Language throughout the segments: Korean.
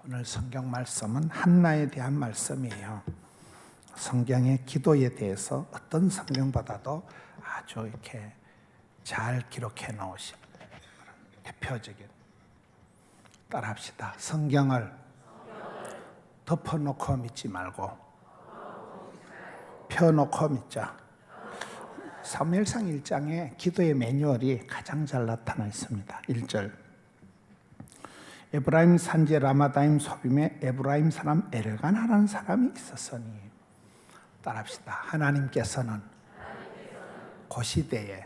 오늘 성경 말씀은 한나에 대한 말씀이에요. 성경의 기도에 대해서 어떤 성경보다도 아주 이렇게 잘 기록해 놓으신 대표적인, 따라합시다. 성경을 덮어놓고 믿지 말고 펴놓고 믿자. 사무엘상 1장에 기도의 매뉴얼이 가장 잘 나타나 있습니다. 1절, 에브라임 산지 라마다임 소빔에 에브라임 사람 엘가나라는 사람이 있었으니, 따라합시다. 하나님께서는 그 시대에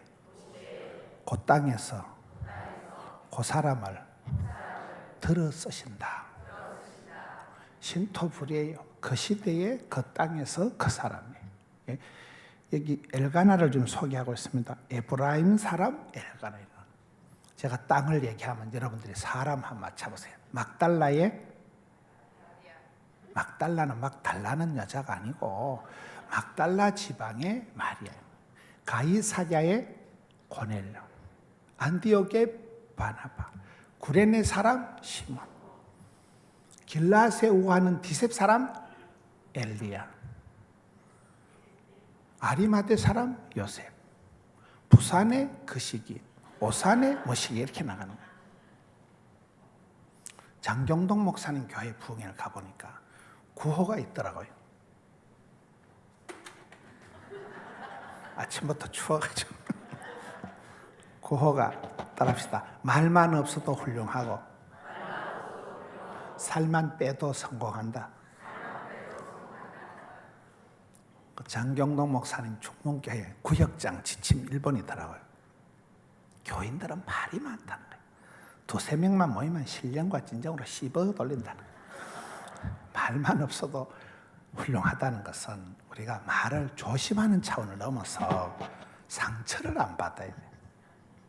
그 땅에서 그 사람을 들어 쓰신다. 신토불이에요. 그 시대에 그 땅에서 그 사람이. 여기 엘가나를 좀 소개하고 있습니다. 에브라임 사람 엘가나. 제가 땅을 얘기하면 여러분들이 사람 한번 맞춰보세요. 막달라는 막 달라는 여자가 아니고 막달라 지방의 마리아, 가이사랴의 고넬료, 안디옥의 바나바, 구레네 사람 시몬, 길라세 우하는 디셉 사람 엘리야, 아리마대 사람 요셉, 부산의 그 시기, 오산의 뭐시기, 이렇게 나가는 거예요. 장경동 목사님 교회 부흥회를 가보니까 구호가 있더라고요. 아침부터 추워가지고 구호가, 따라합시다. 말만 없어도 훌륭하고 살만 빼도 성공한다. 그 장경동 목사님 중문교회 구역장 지침 1번이더라고요. 교인들은 말이 많다는 거예요. 두세 명만 모이면 신령과 진정으로 씹어 돌린다는 거예요. 말만 없어도 훌륭하다는 것은 우리가 말을 조심하는 차원을 넘어서 상처를 안 받아야 돼요.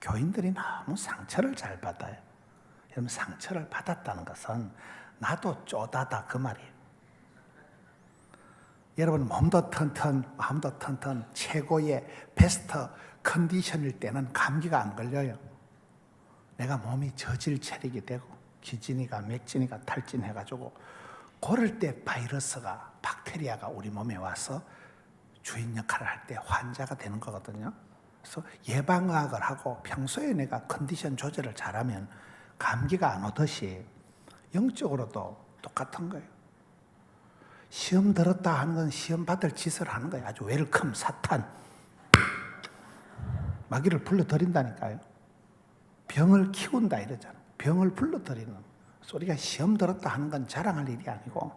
교인들이 너무 상처를 잘 받아요. 여러분, 상처를 받았다는 것은 나도 쪼다다 그 말이에요. 여러분, 몸도 튼튼, 마음도 튼튼, 최고의 베스트 컨디션일 때는 감기가 안 걸려요. 내가 몸이 저질 체력이 되고 기진이가 맥진이가 탈진해가지고 그럴 때 바이러스가, 박테리아가 우리 몸에 와서 주인 역할을 할 때 환자가 되는 거거든요. 그래서 예방의학을 하고 평소에 내가 컨디션 조절을 잘하면 감기가 안 오듯이 영적으로도 똑같은 거예요. 시험 들었다 하는 건 시험 받을 짓을 하는 거예요. 아주 웰컴 사탄. 마귀를 불러들인다니까요. 병을 키운다 이러잖아요. 병을 불러들이는. 우리가 시험 들었다 하는 건 자랑할 일이 아니고,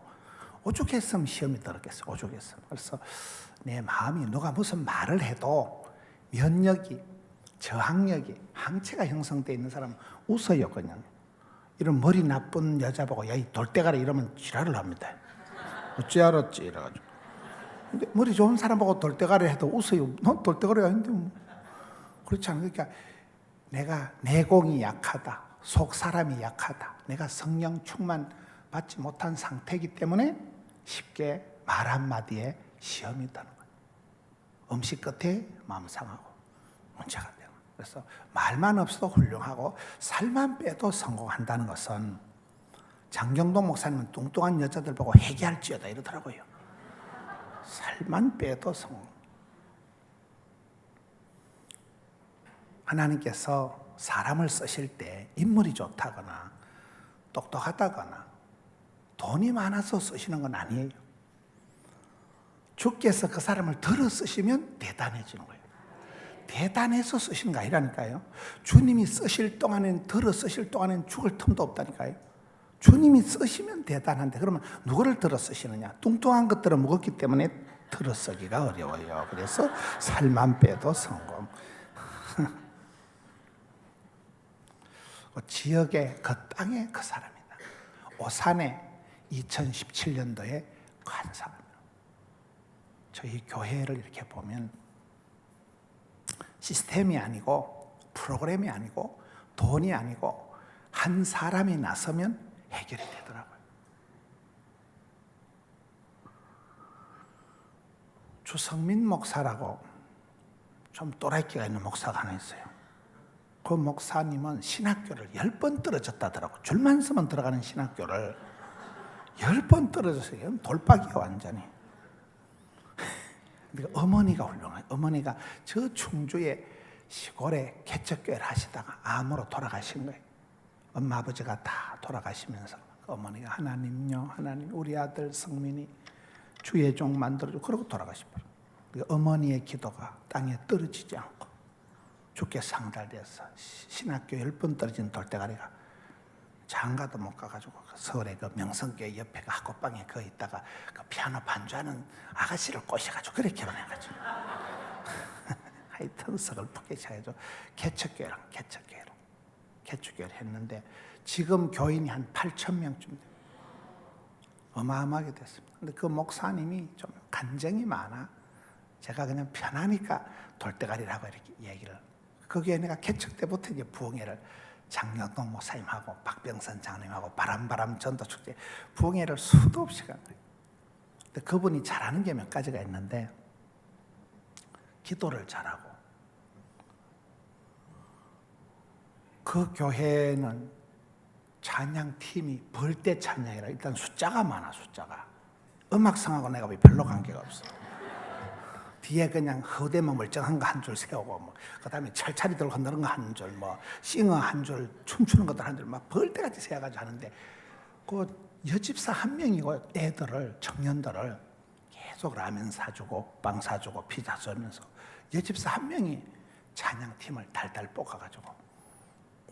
오죽했으면 시험이 들었겠어요. 오죽했으면. 그래서 내 마음이, 누가 무슨 말을 해도 면역이, 저항력이, 항체가 형성되어 있는 사람은 웃어요. 그냥 이런 머리 나쁜 여자 보고 야, 이 돌대가리 이러면 지랄을 합니다. 어찌 알았지 이래가지고. 근데 머리 좋은 사람 보고 돌대가리 해도 웃어요. 너 돌대가리 아닌데 뭐. 그렇지 않아요. 그러니까 내가 내공이 약하다, 속 사람이 약하다, 내가 성령 충만 받지 못한 상태이기 때문에 쉽게 말 한마디에 시험이 드는 거예요. 음식 끝에 마음 상하고 문제가 되는 거예요. 그래서 말만 없어도 훌륭하고 살만 빼도 성공한다는 것은, 장경동 목사님은 뚱뚱한 여자들 보고 회개할지어다 이러더라고요. 살만 빼도 성공. 하나님께서 사람을 쓰실 때 인물이 좋다거나 똑똑하다거나 돈이 많아서 쓰시는 건 아니에요. 주께서 그 사람을 들어 쓰시면 대단해지는 거예요. 대단해서 쓰시는 거 아니라니까요. 주님이 쓰실 동안엔, 들어 쓰실 동안엔 죽을 틈도 없다니까요. 주님이 쓰시면 대단한데, 그러면 누구를 들어 쓰시느냐? 뚱뚱한 것들은 무겁기 때문에 들어 쓰기가 어려워요. 그래서 살만 빼도 성공. 그 지역의 그 땅의 그 사람이다. 오산에 2017년도에 간 사람이에요. 저희 교회를 이렇게 보면 시스템이 아니고 프로그램이 아니고 돈이 아니고 한 사람이 나서면 해결이 되더라고요. 주성민 목사라고 좀 또라이끼가 있는 목사가 하나 있어요. 그 목사님은 신학교를 10번 떨어졌다더라고. 줄만 서면 들어가는 신학교를 10번 떨어졌어요. 돌박이야 완전히. 그러니까 어머니가 훌륭해요. 어머니가 저 충주의 시골에 개척교회를 하시다가 암으로 돌아가신 거예요. 엄마 아버지가 다 돌아가시면서 어머니가 하나님요, 하나님 우리 아들 성민이 주의 종 만들어줘 그러고 돌아가시더라고요. 어머니의 기도가 땅에 떨어지지 않고 주께 상달돼서 신학교 10번 떨어진 돌대가리가 장가도 못 가가지고 서울에 그 명성교회 옆에 그 학교방에 거 있다가 그 피아노 반주하는 아가씨를 꼬셔가지고 그래 결혼해가지고 하여튼 서글프게 해가지고 개척교회를 했는데 지금 교인이 한 8,000명쯤 돼요. 어마어마하게 됐습니다. 근데 그 목사님이 좀 간정이 많아. 제가 그냥 편하니까 돌대가리라고 이렇게 얘기를. 거기에 내가 개척 때부터 이제 부흥회를 장영동 목사님하고 박병선 장로님하고 바람바람 전도축제 부흥회를 수도 없이 간 거예요. 근데 그분이 잘하는 게 몇 가지가 있는데 기도를 잘하고 그 교회는 찬양팀이 벌떼 찬양이라 일단 숫자가 많아. 숫자가 음악성하고 내가 별로 관계가 없어. 뒤에 그냥 허대만 멀쩡한 거 한 줄 세우고 뭐 그다음에 철차리 들고 흔드는 거 한 줄, 뭐 싱어 한 줄, 춤추는 것들 한 줄 막 벌떼같이 세워가지고 하는데 그 여집사 한 명이고 애들을 청년들을 계속 라면 사주고 빵 사주고 피자 쏘면서 여집사 한 명이 찬양팀을 달달 볶아가지고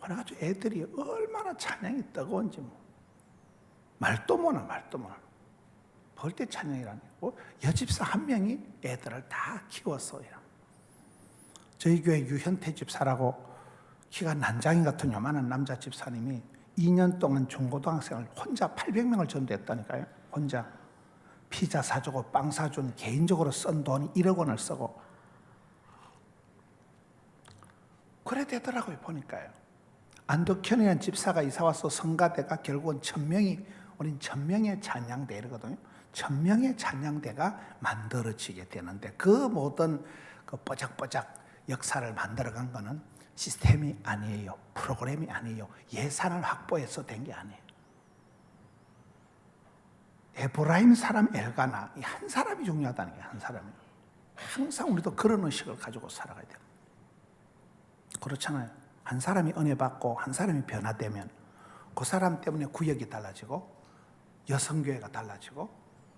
그래가지고 애들이 얼마나 찬양이 뜨거운지 뭐 말도 못하 벌떼 찬양이라니고 여집사 한 명이 애들을 다 키웠어요. 저희 교회 유현태 집사라고 키가 난장이 같은 요만한 남자 집사님이 2년 동안 중고등학생을 혼자 800명을 전도했다니까요. 혼자 피자 사주고 빵 사준 개인적으로 쓴 돈이 1억 원을 쓰고 그래 되더라고요. 보니까요. 안덕현이라는 집사가 이사와서 성가대가 결국은 1,000명이 우린 1,000명의 찬양대 이러거든요. 1,000명의 찬양대가 만들어지게 되는데 그 모든 그 뽀짝뽀짝 역사를 만들어간 거는 시스템이 아니에요. 프로그램이 아니에요. 예산을 확보해서 된 게 아니에요. 에브라임 사람 엘가나 이 한 사람이 중요하다는 게 한 사람이. 항상 우리도 그런 의식을 가지고 살아가야 돼요. 그렇잖아요. 한 사람이 은혜 받고 한 사람이 변화되면 그 사람 때문에 구역이 달라지고 여성교회가 달라지고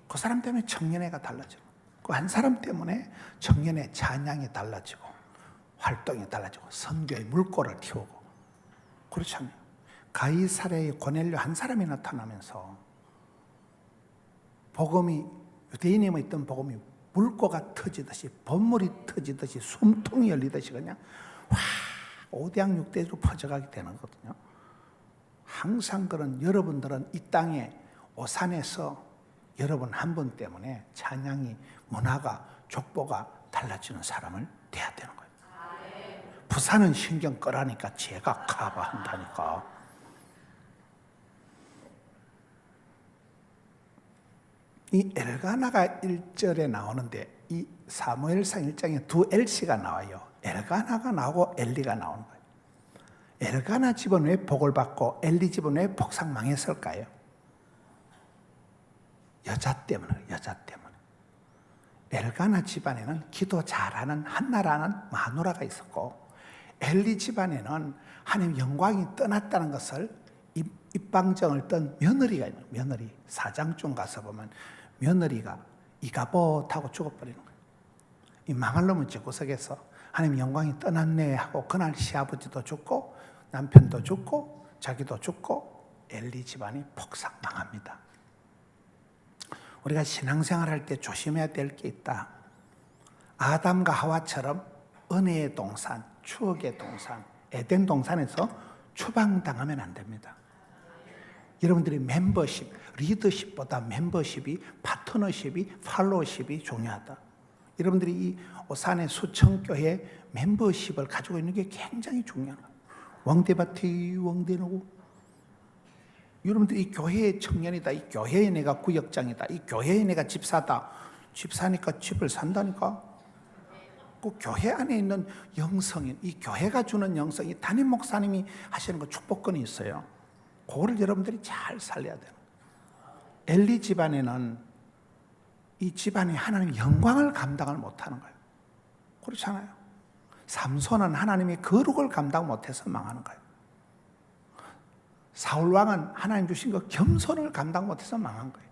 그 사람 때문에 청년회가 달라지고 그 한 사람 때문에 청년의 찬양이 달라지고 활동이 달라지고 선교의 물꼬를 틔우고 그렇잖아요. 가이사랴의 고넬료 한 사람이 나타나면서 복음이 유대인에 있던 복음이 물꼬가 터지듯이 번물이 터지듯이 숨통이 열리듯이 그냥 와 오대양육대로 퍼져가게 되는 거거든요. 항상 그런 여러분들은 이 땅에 오산에서 여러분 한 분 때문에 찬양이 문화가 족보가 달라지는 사람을 돼야 되는 거예요. 부산은 신경 끄라니까 제가 커버한다니까. 이 엘가나가 1절에 나오는데 이 사무엘상 1장에 두 엘씨가 나와요. 엘가나가 나오고 엘리가 나오는 거예요. 엘가나 집은 왜 복을 받고 엘리 집은 왜 폭삭 망했을까요? 여자 때문에. 엘가나 집안에는 기도 잘하는 한나라는 마누라가 있었고 엘리 집안에는 하나님 영광이 떠났다는 것을 입방정을 떤 며느리가 있는 거예요. 며느리 4장쯤 가서 보면 며느리가 이가봇하고 죽어버리는 거예요. 이 망할 놈은 집구석에서 하나님 영광이 떠났네 하고 그날 시아버지도 죽고 남편도 죽고 자기도 죽고 엘리 집안이 폭삭 망합니다. 우리가 신앙생활 할 때 조심해야 될 게 있다. 아담과 하와처럼 은혜의 동산, 추억의 동산, 에덴 동산에서 추방당하면 안 됩니다. 여러분들이 멤버십, 리더십보다 멤버십이, 파트너십이, 팔로우십이 중요하다. 여러분들이 이 오산의 수청교회 멤버십을 가지고 있는 게 굉장히 중요하다. 왕대밭이 왕대노고 여러분들 이 교회의 청년이다. 이 교회에 내가 구역장이다. 이 교회에 내가 집사다. 집사니까 집을 산다니까. 그 교회 안에 있는 영성인, 이 교회가 주는 영성이 담임 목사님이 하시는 그 축복권이 있어요. 그거를 여러분들이 잘 살려야 돼요. 엘리 집안에는 이 집안이 하나님의 영광을 감당을 못하는 거예요. 그렇잖아요. 삼손은 하나님의 거룩을 감당 못해서 망하는 거예요. 사울왕은 하나님 주신 그 겸손을 감당 못해서 망한 거예요.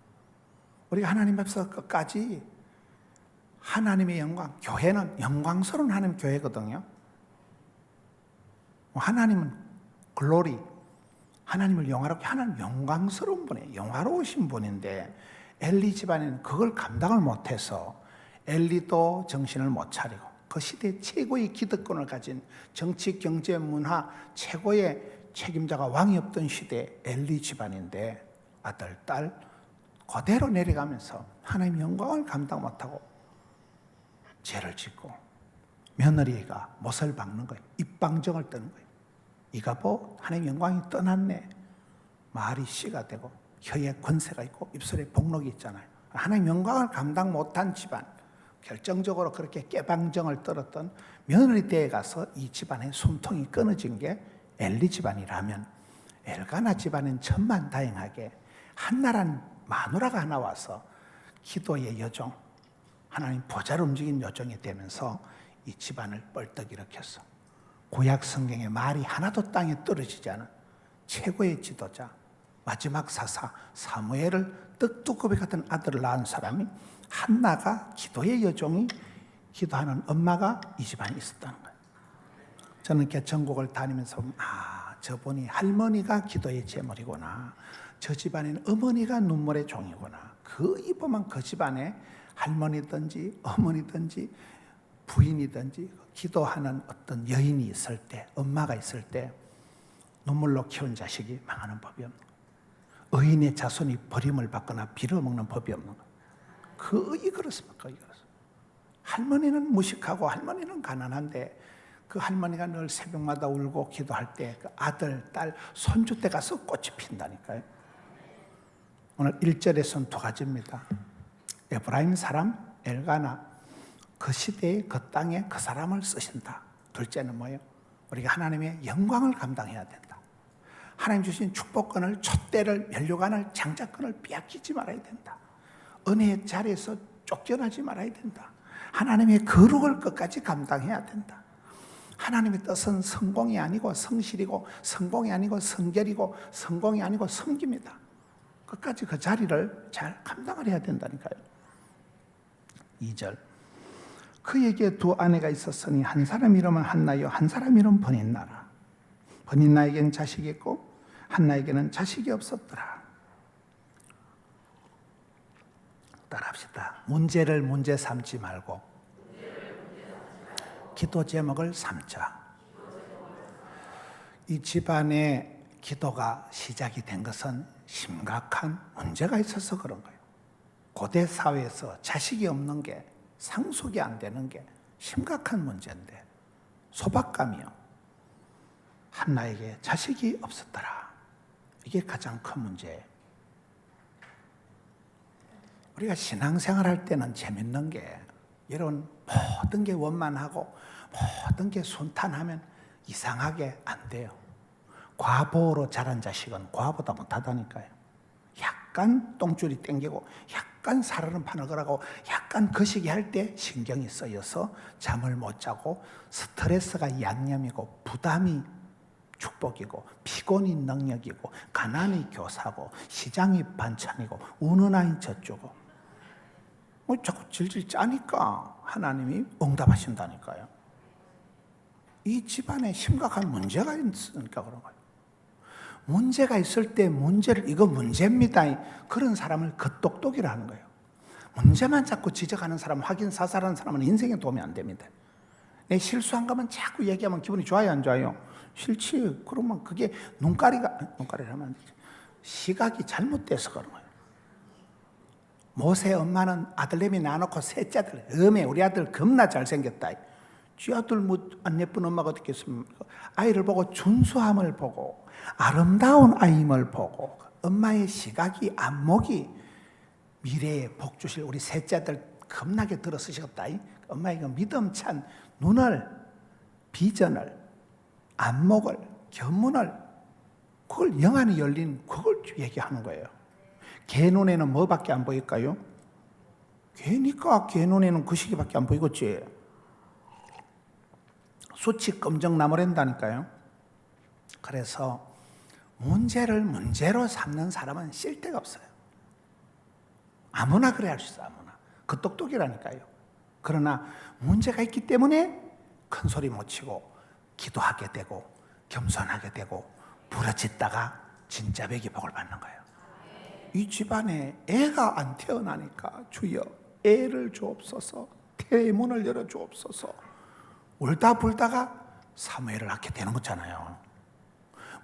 우리가 하나님 앞에서 끝까지 하나님의 영광, 교회는 영광스러운 하나님 교회거든요. 하나님은 글로리, 하나님을 영화롭게 하나님 영광스러운 분이에요. 영화로우신 분인데 엘리 집안에는 그걸 감당을 못해서 엘리도 정신을 못 차리고 그 시대 최고의 기득권을 가진 정치, 경제, 문화 최고의 책임자가 왕이 없던 시대 엘리 집안인데 아들, 딸 그대로 내려가면서 하나님의 영광을 감당 못하고 죄를 짓고 며느리가 못을 박는 거예요. 입방정을 떠는 거예요. 이가 뭐 하나님의 영광이 떠났네. 말이 씨가 되고 혀에 권세가 있고 입술에 복록이 있잖아요. 하나님의 영광을 감당 못한 집안, 결정적으로 그렇게 깨방정을 떨었던 며느리 때에 가서 이 집안의 숨통이 끊어진 게 엘리 집안이라면 엘가나 집안은 천만다행하게 한나란 마누라가 하나 와서 기도의 여종, 하나님 보좌를 움직인 여종이 되면서 이 집안을 뻘떡 일으켰어. 구약 성경에 말이 하나도 땅에 떨어지지 않은 최고의 지도자, 마지막 사사 사무엘을 떡두꺼비 같은 아들을 낳은 사람이 한나가 기도의 여종이 기도하는 엄마가 이 집안에 있었다는 거예요. 저는 개천국을 다니면서 저분이 할머니가 기도의 제물이구나. 저 집안에는 어머니가 눈물의 종이구나. 그 이보면 그 집안에 할머니든지 어머니든지 부인이든지 기도하는 어떤 여인이 있을 때, 엄마가 있을 때 눈물로 키운 자식이 망하는 법이 없는 거예요. 의인의 자손이 버림을 받거나 빌어먹는 법이 없는 거예요. 거의 그렇습니까? 거의 그렇습니다. 할머니는 무식하고 할머니는 가난한데 그 할머니가 늘 새벽마다 울고 기도할 때 그 아들, 딸, 손주 때 가서 꽃이 핀다니까요. 오늘 1절에서는 두 가지입니다. 에브라임 사람 엘가나, 그 시대에 그 땅에 그 사람을 쓰신다. 둘째는 뭐예요? 우리가 하나님의 영광을 감당해야 된다. 하나님 주신 축복권을, 촛대를, 면류관을, 장자권을 빼앗기지 말아야 된다. 은혜의 자리에서 쫓겨나지 말아야 된다. 하나님의 거룩을 끝까지 감당해야 된다. 하나님의 뜻은 성공이 아니고 성실이고, 성공이 아니고 성결이고, 성공이 아니고 섬깁니다. 끝까지 그 자리를 잘 감당을 해야 된다니까요. 2절, 그에게 두 아내가 있었으니 한 사람 이름은 한나요, 한 사람 이름은 버닌나라. 버닌나에게는 자식이 있고 한나에게는 자식이 없었더라. 따라합시다. 문제를 문제 삼지 말고 기도 제목을 삼자. 이 집안의 기도가 시작이 된 것은 심각한 문제가 있어서 그런 거예요. 고대 사회에서 자식이 없는 게, 상속이 안 되는 게 심각한 문제인데 소박감이요. 한나에게 자식이 없었더라. 이게 가장 큰 문제예요. 우리가 신앙생활 할 때는 재밌는 게 이런 모든 게 원만하고 모든 게 순탄하면 이상하게 안 돼요. 과보로 자란 자식은 과보다 못하다니까요. 약간 똥줄이 땡기고 약간 살얼음 파너그라고 약간 거시기 할 때 신경이 쓰여서 잠을 못 자고 스트레스가 양념이고 부담이 축복이고 피곤이 능력이고 가난이 교사고 시장이 반찬이고 우는 아이 젖주고 자꾸 질질 짜니까 하나님이 응답하신다니까요. 이 집안에 심각한 문제가 있으니까 그런 거예요. 문제가 있을 때 문제를 이거 문제입니다. 그런 사람을 겉똑똑이라는 거예요. 문제만 자꾸 지적하는 사람, 확인 사살하는 사람은 인생에 도움이 안 됩니다. 내 실수한 것만 자꾸 얘기하면 기분이 좋아요, 안 좋아요? 싫지. 그러면 그게 눈가리를 하면 안 되지. 시각이 잘못돼서 그런 거예요. 모세 엄마는 아들내미 낳아놓고 셋째 아들, 우리 아들 겁나 잘생겼다. 쥐 아들 뭐 안 예쁜 엄마가 어떻겠습니까? 아이를 보고 준수함을 보고 아름다운 아임을 보고 엄마의 시각이 안목이 미래에 복 주실 우리 셋째 아들 겁나게 들어쓰셨다. 엄마의 믿음찬 눈을, 비전을, 안목을, 견문을, 그걸 영안이 열린 그걸 얘기하는 거예요. 개 눈에는 뭐밖에 안 보일까요? 개니까 개 눈에는 그 시기밖에 안 보이겠지. 수치 검정 나무랜다니까요. 그래서 문제를 문제로 삼는 사람은 쓸 데가 없어요. 아무나 그래 할 수 있어. 아무나. 그 똑똑이라니까요. 그러나 문제가 있기 때문에 큰 소리 못 치고 기도하게 되고 겸손하게 되고 부르짖다가 진짜 백이 복을 받는 거예요. 이 집안에 애가 안 태어나니까 주여 애를 주옵소서, 태문을 열어 주옵소서. 울다 불다가 사무엘을 낳게 되는 거잖아요.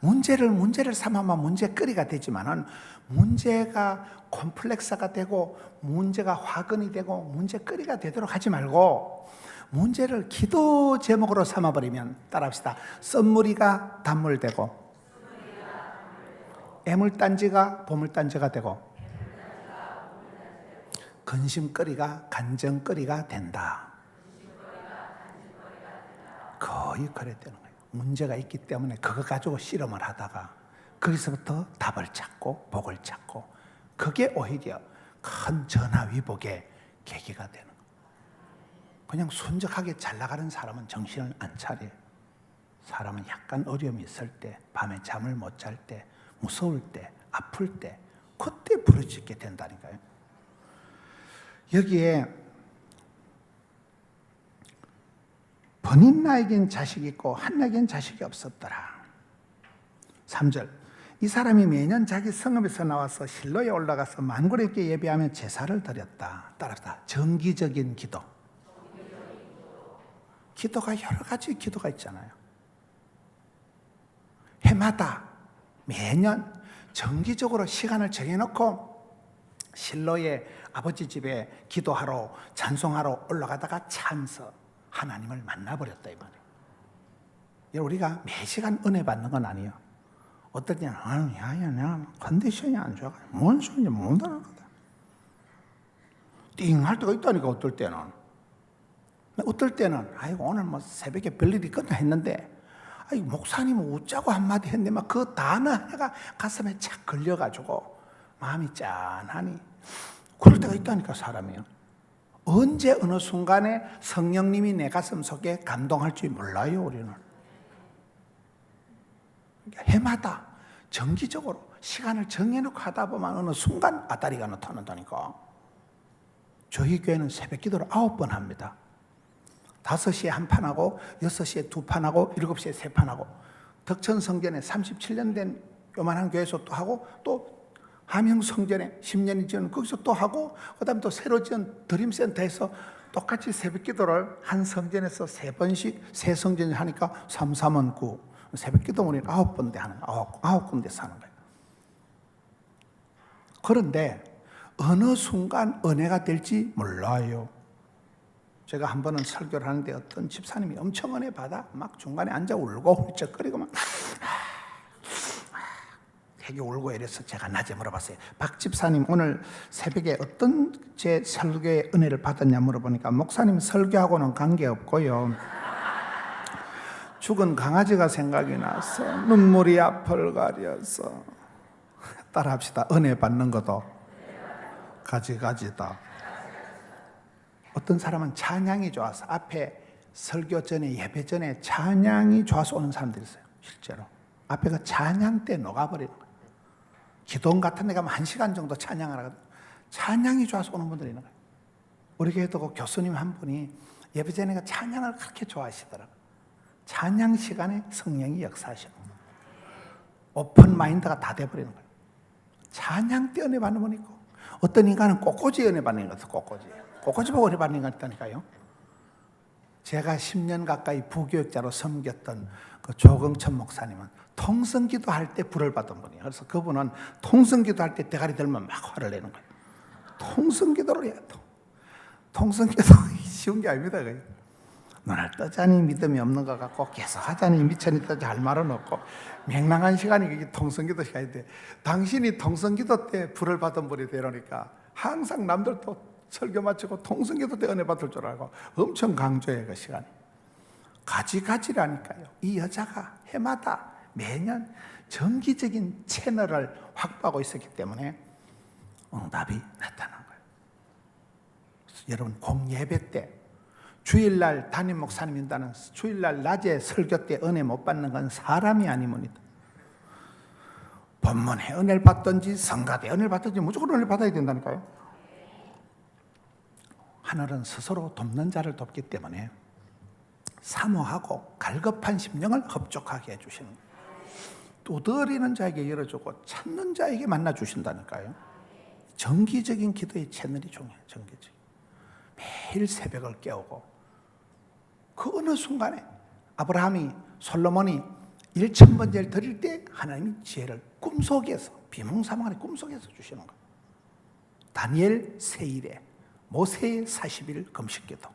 문제를 삼아만 문제거리가 되지만은 문제가 콤플렉스가 되고 문제가 화근이 되고 문제거리가 되도록 하지 말고 문제를 기도 제목으로 삼아버리면, 따라합시다. 썸머리가 단물되고 애물단지가 보물단지가 되고 근심거리가 간정거리가 된다. 거의 그래 되는 거예요. 문제가 있기 때문에 그거 가지고 실험을 하다가 거기서부터 답을 찾고 복을 찾고, 그게 오히려 큰 전화위복의 계기가 되는 거예요. 그냥 순적하게 잘 나가는 사람은 정신을 안 차려요. 사람은 약간 어려움이 있을 때, 밤에 잠을 못 잘 때, 무서울 때, 아플 때, 그때 부르짖게 된다니까요. 여기에 버닌나에겐 자식이 있고 한나에겐 자식이 없었더라. 3절, 이 사람이 매년 자기 성읍에서 나와서 실로에 올라가서 만군에게 예배하며 제사를 드렸다. 따라합시다. 정기적인 기도. 기도가 여러 가지 기도가 있잖아요. 해마다 매년 정기적으로 시간을 정해놓고 실로의 아버지 집에 기도하러 찬송하러 올라가다가 참서 하나님을 만나버렸다 이 말이에요. 우리가 매 시간 은혜 받는 건 아니에요. 어떨 때는 야야 내가 컨디션이 안 좋아, 뭔 소리인지 못 알아거든. 띵할 때가 있다니까. 어떨 때는 아이고 오늘 뭐 새벽에 별일이 있겠나 했는데 아이 목사님은 웃자고 한마디 했는데 막 그 단어 하나가 가슴에 착 걸려가지고 마음이 짠하니 그럴 때가 있다니까. 사람이요. 언제 어느 순간에 성령님이 내 가슴 속에 감동할 줄 몰라요. 우리는 해마다 정기적으로 시간을 정해놓고 하다 보면 어느 순간 아다리가 나타난다니까. 저희 교회는 새벽 기도를 9번 합니다. 5시에 한 판 하고 6시에 2판 하고 7시에 3판 하고, 덕천 성전에 37년 된 요만한 교회에서 또 하고, 또 함영 성전에 10년이 지은 거기서 또 하고, 그 다음에 또 새로 지은 드림센터에서 똑같이 새벽 기도를 한 성전에서 3번씩, 세 성전을 하니까 3, 3은 9, 새벽 기도 우리는 9번째 하는, 9군데서 하는 거예요. 그런데 어느 순간 은혜가 될지 몰라요. 제가 한 번은 설교를 하는데 어떤 집사님이 엄청 은혜 받아 막 중간에 앉아 울고 훌쩍거리고 막 되게 울고 이래서 제가 낮에 물어봤어요. 박 집사님 오늘 새벽에 어떤 제 설교의 은혜를 받았냐 물어보니까, 목사님 설교하고는 관계없고요, 죽은 강아지가 생각이 나서 눈물이 앞을 가려서. 따라합시다. 은혜 받는 것도 가지가지다. 어떤 사람은 찬양이 좋아서 앞에 설교 전에 예배 전에 찬양이 좋아서 오는 사람들이 있어요. 실제로 앞에 그 찬양 때 녹아버리는 거예요. 기도원 같은 데 가면 1시간 정도 찬양을 하거든요. 찬양이 좋아서 오는 분들이 있는 거예요. 우리 교회도 그 교수님 한 분이 예배 전에 그 찬양을 그렇게 좋아하시더라고요. 찬양 시간에 성령이 역사하시는 거예요. 오픈 마인드가 다 돼버리는 거예요. 찬양 때 은혜 받는 분 있고, 어떤 인간은 꽃꽂이 은혜 받는 것 같아요. 꽃꽂이 보고 은혜 받는 것 같다니까요. 제가 10년 가까이 부교육자로 섬겼던 그 조경천 목사님은 통성기도 할 때 불을 받은 분이에요. 그래서 그분은 통성기도 할 때 대가리 들면 막 화를 내는 거예요. 통성기도를 해야 돼. 통성기도 쉬운 게 아닙니다. 눈을 뜨자니 믿음이 없는 것 같고 계속 하자니 미천이 뜨지 할 말은 없고, 맹랑한 시간이 통성기도 시간인데, 당신이 통성기도 때 불을 받은 분이 되려니까 항상 남들도 설교 마치고 통성기도 때 은혜 받을 줄 알고 엄청 강조해요. 그 시간이 가지가지라니까요. 이 여자가 해마다 매년 정기적인 채널을 확보하고 있었기 때문에 응답이 나타난 거예요. 여러분, 공예배 때 주일날 담임 목사님인다는 주일날 낮에 설교 때 은혜 못 받는 건 사람이 아니문이다. 본문에 은혜를 받든지 성가대 은혜를 받든지 무조건 은혜를 받아야 된다니까요. 하늘은 스스로 돕는 자를 돕기 때문에 사모하고 갈급한 심령을 흡족하게 해주시는 거예요. 두드리는 자에게 열어주고 찾는 자에게 만나주신다니까요. 정기적인 기도의 채널이 중요해요. 정기적인. 매일 새벽을 깨우고 그 어느 순간에 아브라함이 솔로몬이 1000번째를 드릴 때 하나님이 지혜를 꿈속에서 비몽사몽하는 꿈속에서 주시는 거예요. 다니엘 세일에 모세의 40일 금식기도,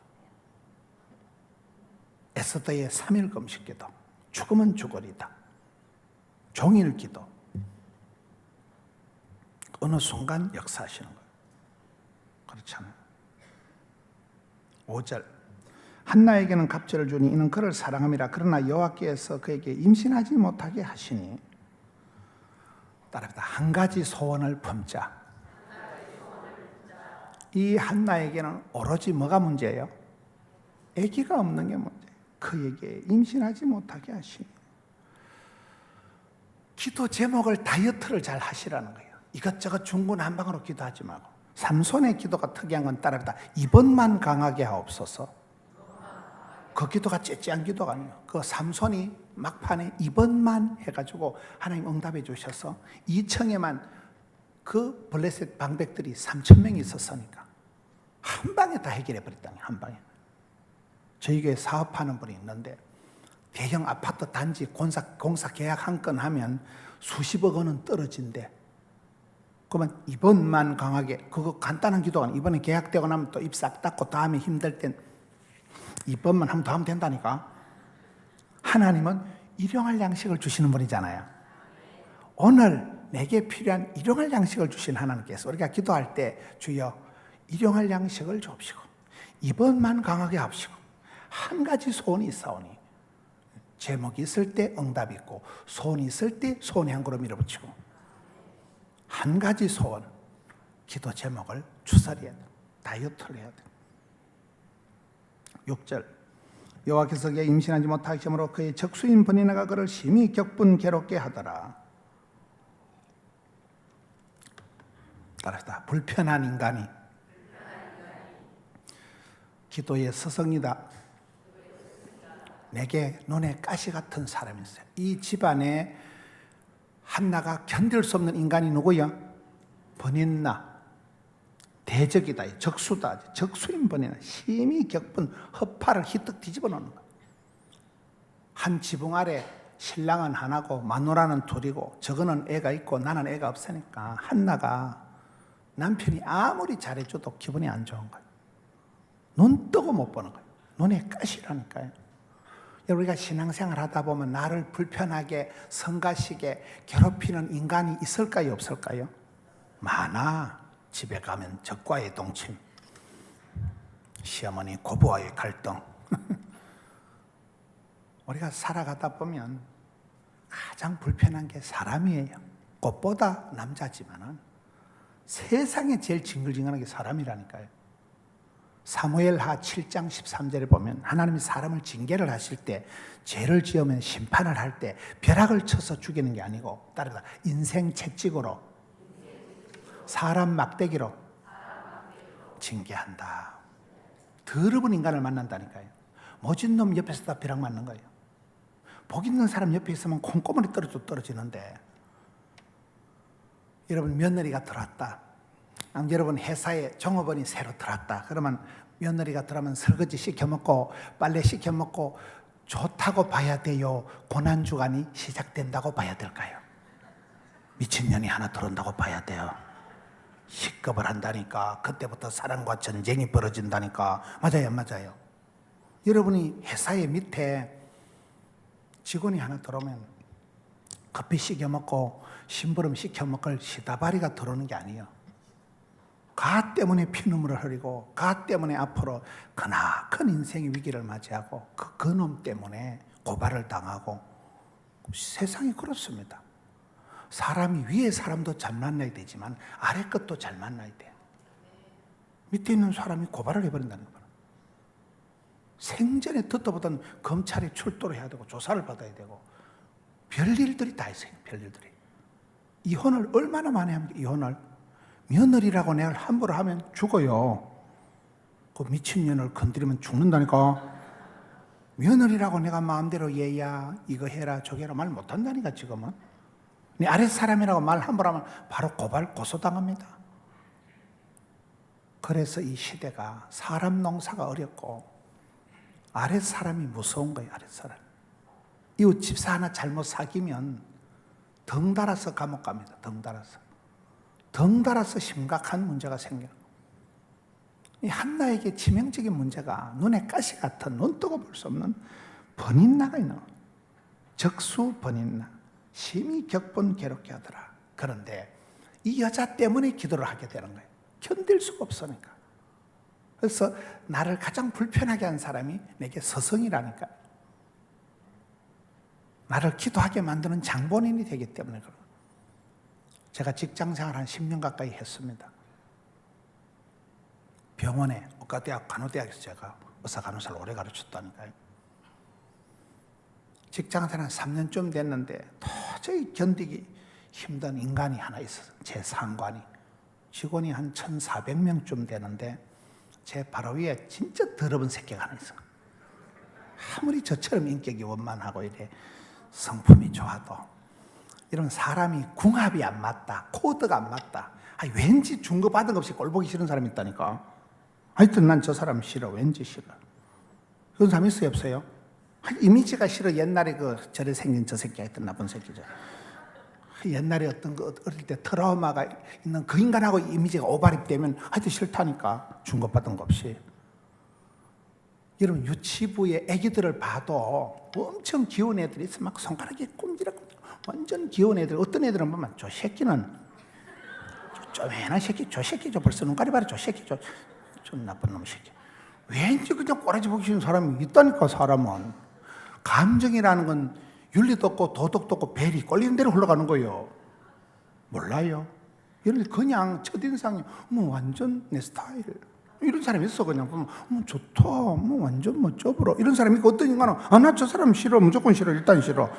에스더의 3일 금식기도, 죽으면 죽으리다, 종일 기도. 어느 순간 역사하시는 거예요. 그렇잖아요. 5절 한나에게는 갑절을 주니 이는 그를 사랑함이라. 그러나 여호와께서 그에게 임신하지 못하게 하시니. 따라합니다. 한 가지 소원을 품자. 이 한나에게는 오로지 뭐가 문제예요? 아기가 없는 게 문제예요. 그에게 임신하지 못하게 하시니. 기도 제목을 다이어트를 잘 하시라는 거예요. 이것저것 중구난방으로 기도하지 말고. 삼손의 기도가 특이한 건 따라합니다. 이번만 강하게 하옵소서. 그 기도가 째째한 기도가 아니에요. 그 삼손이 막판에 이번만 해가지고 하나님 응답해 주셔서 2층에만 그 블레셋 방백들이 3000명이 있었으니까 한 방에 다 해결해 버렸다니. 한 방에. 저희 교회 사업하는 분이 있는데 대형 아파트 단지 공사 계약 한 건 하면 수십억 원은 떨어진대. 그러면 이번만 강하게, 그거 간단한 기도가 아니에요. 이번에 계약되고 나면 또 입 싹 닫고 다음에 힘들 땐 이번만 하면 더 하면 된다니까. 하나님은 일용할 양식을 주시는 분이잖아요. 오늘 내게 필요한 일용할 양식을 주신 하나님께서 우리가 기도할 때 주여 일용할 양식을 주옵시고 이번만 강하게 합시고 한 가지 소원이 있사오니. 제목이 있을 때 응답이 있고 소원이 있을 때 소원의 한 그릇 밀어붙이고 한 가지 소원, 기도 제목을 주사리해야 돼. 다이어트를 해야 돼. 6절 여호와께서 그에게 임신하지 못하게 하심으로 그의 적수인 번이나가 그를 심히 격분 괴롭게 하더라. 따라서 불편한 인간이 기도의 스승이다. 내게 눈에 가시 같은 사람이 있어요. 이 집안에 한나가 견딜 수 없는 인간이 누구야? 번인나. 대적이다. 적수다. 적수인 번이나 심히 격분 허파를 희뜩 뒤집어 놓는 거야. 한 지붕 아래 신랑은 하나고 마누라는 둘이고 저거는 애가 있고 나는 애가 없으니까 한나가 남편이 아무리 잘해줘도 기분이 안 좋은 거예요. 눈 뜨고 못 보는 거예요. 눈에 가시라니까요. 우리가 신앙생활 하다 보면 나를 불편하게 성가시게 괴롭히는 인간이 있을까요? 없을까요? 많아. 집에 가면 적과의 동침, 시어머니 고부와의 갈등. 우리가 살아가다 보면 가장 불편한 게 사람이에요. 꽃보다 남자지만은 세상에 제일 징글징글한 게 사람이라니까요. 사무엘하 7장 13절에 보면 하나님이 사람을 징계를 하실 때 죄를 지으면 심판을 할 때 벼락을 쳐서 죽이는 게 아니고 따르다 인생 채찍으로 사람 막대기로 징계한다. 더러운 인간을 만난다니까요. 모진 놈 옆에서 다 벼락 맞는 거예요. 복 있는 사람 옆에 있으면 콩고물이 떨어지는데 여러분 며느리가 들어왔다. 여러분 회사에 종업원이 새로 들어왔다. 그러면 며느리가 들어오면 설거지 시켜먹고 빨래 시켜먹고 좋다고 봐야 돼요? 고난주간이 시작된다고 봐야 될까요? 미친년이 하나 들어온다고 봐야 돼요. 식겁을 한다니까. 그때부터 사랑과 전쟁이 벌어진다니까. 맞아요, 맞아요. 여러분이 회사의 밑에 직원이 하나 들어오면 커피 시켜먹고 심부름 시켜먹을 시다바리가 들어오는 게 아니에요. 가 때문에 피눈물을 흘리고 가 때문에 앞으로 크나큰 인생의 위기를 맞이하고 그놈 때문에 고발을 당하고 세상이 그렇습니다. 사람이 위에 사람도 잘 만나야 되지만 아래 것도 잘 만나야 돼. 밑에 있는 사람이 고발을 해버린다는 거야. 생전에 듣도보다는 검찰이 출동을 해야 되고 조사를 받아야 되고 별일들이 다 있어요. 별일들이. 이혼을 얼마나 많이 합니까? 이혼을. 며느리라고 내가 함부로 하면 죽어요. 그 미친년을 건드리면 죽는다니까. 며느리라고 내가 마음대로 얘야 이거 해라 저거 해라 말 못한다니까 지금은. 네 아랫 사람이라고 말 함부로 하면 바로 고발 고소당합니다. 그래서 이 시대가 사람 농사가 어렵고 아랫 사람이 무서운 거예요. 아랫 사람. 이웃 집사 하나 잘못 사귀면 덩달아서 감옥 갑니다. 덩달아서 심각한 문제가 생겨요. 이 한나에게 치명적인 문제가 눈에 가시 같은 눈 뜨고 볼 수 없는 번인나가 있는 거예요. 적수 번인나. 심히 격분 괴롭게 하더라. 그런데 이 여자 때문에 기도를 하게 되는 거예요. 견딜 수가 없으니까. 그래서 나를 가장 불편하게 한 사람이 내게 서성이라니까. 나를 기도하게 만드는 장본인이 되기 때문에 그래요. 제가 직장생활 한 10년 가까이 했습니다. 병원에 의과대학 간호대학에서 제가 의사 간호사를 오래 가르쳤다니까요. 직장생활 한 3년쯤 됐는데 도저히 견디기 힘든 인간이 하나 있었어요. 제 상관이. 직원이 한 1,400명쯤 되는데 제 바로 위에 진짜 더러운 새끼가 하나 있어요. 아무리 저처럼 인격이 원만하고 이래 성품이 좋아도 이런 사람이 궁합이 안 맞다, 코드가 안 맞다. 아니, 왠지 준 거 받은 거 없이 꼴 보기 싫은 사람이 있다니까. 하여튼 난 저 사람 싫어. 왠지 싫어. 그런 사람 있어요, 없어요? 이미지가 싫어. 옛날에 그 저래 생긴 저 새끼가 있던 나쁜 새끼죠. 옛날에 어떤 그 어릴 때 트라우마가 있는 그 인간하고 이미지가 오버립되면 하여튼 싫다니까. 준 것 받은 거 없이. 여러분 유치부의 애기들을 봐도 엄청 귀여운 애들이 있어. 막 손가락이 꼼지락꼼지락 완전 귀여운 애들. 어떤 애들은 보면 저 새끼는 쪼매난 새끼, 저 새끼 저 벌써 눈깔이 봐라 저 새끼 저 나쁜 놈 새끼. 왠지 그냥 꼬라지 보기 싫은 사람이 있다니까. 사람은 감정이라는 건 윤리도 없고 도덕도 없고 벨이 꼴리는 대로 흘러가는 거예요. 몰라요. 얘는 그냥 첫인상이 완전 내 스타일. 이런 사람이 있어. 그냥 보면 좋다, 완전 좁으러 이런 사람이 있고, 어떤 인간은 나 저 사람 싫어, 무조건 싫어, 일단 싫어.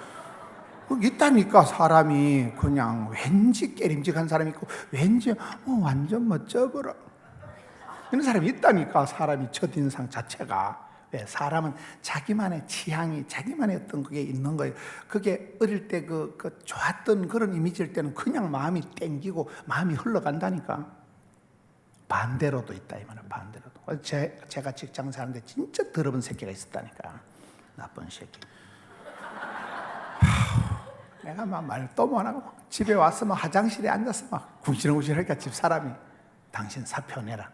있다니까. 사람이 그냥 왠지 깨림직한 사람이 있고 왠지 완전 좁으러 이런 사람이 있다니까. 사람이 첫인상 자체가. 왜? 사람은 자기만의 취향이, 자기만의 어떤 그게 있는 거예요. 그게 어릴 때 그 좋았던 그런 이미지일 때는 그냥 마음이 땡기고 마음이 흘러간다니까. 반대로도 있다 이 말은. 반대로도. 제가 직장 사는데 진짜 더러운 새끼가 있었다니까. 나쁜 새끼. 내가 막 말도 못하고 집에 와서 막 화장실에 앉아서 막 궁시렁궁시렁하니까 집사람이 당신 사표 내라.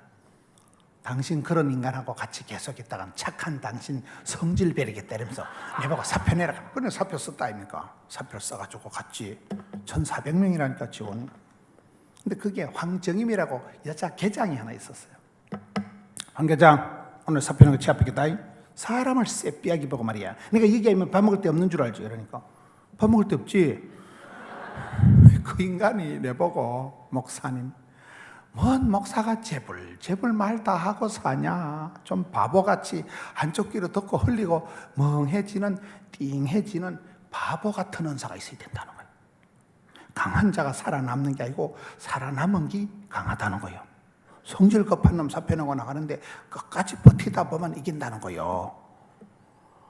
당신 그런 인간하고 같이 계속 있다간 착한 당신 성질 베리겠다 이러면서 내보고 사표 내라. 그래 사표 썼다 아닙니까? 사표를 써가지고 갔지. 1,400명이라니까 직원이. 근데 그게 황정임이라고 여자 계장이 하나 있었어요. 황 계장 오늘 사표 내는 거 치 아프겠다. 사람을 쎄삐하게 보고 말이야. 내가 얘기하면 밥 먹을 데 없는 줄 알지. 그러니까 밥 먹을 데 없지. 그 인간이 내보고 목사님 뭔 목사가 재불 말 다 하고 사냐. 좀 바보같이 한쪽 귀로 듣고 흘리고 멍해지는 띵해지는 바보 같은 은사가 있어야 된다는 거예요. 강한 자가 살아남는 게 아니고 살아남은 게 강하다는 거예요. 성질 급한 놈 사표 내고 나가는데 끝까지 버티다 보면 이긴다는 거예요.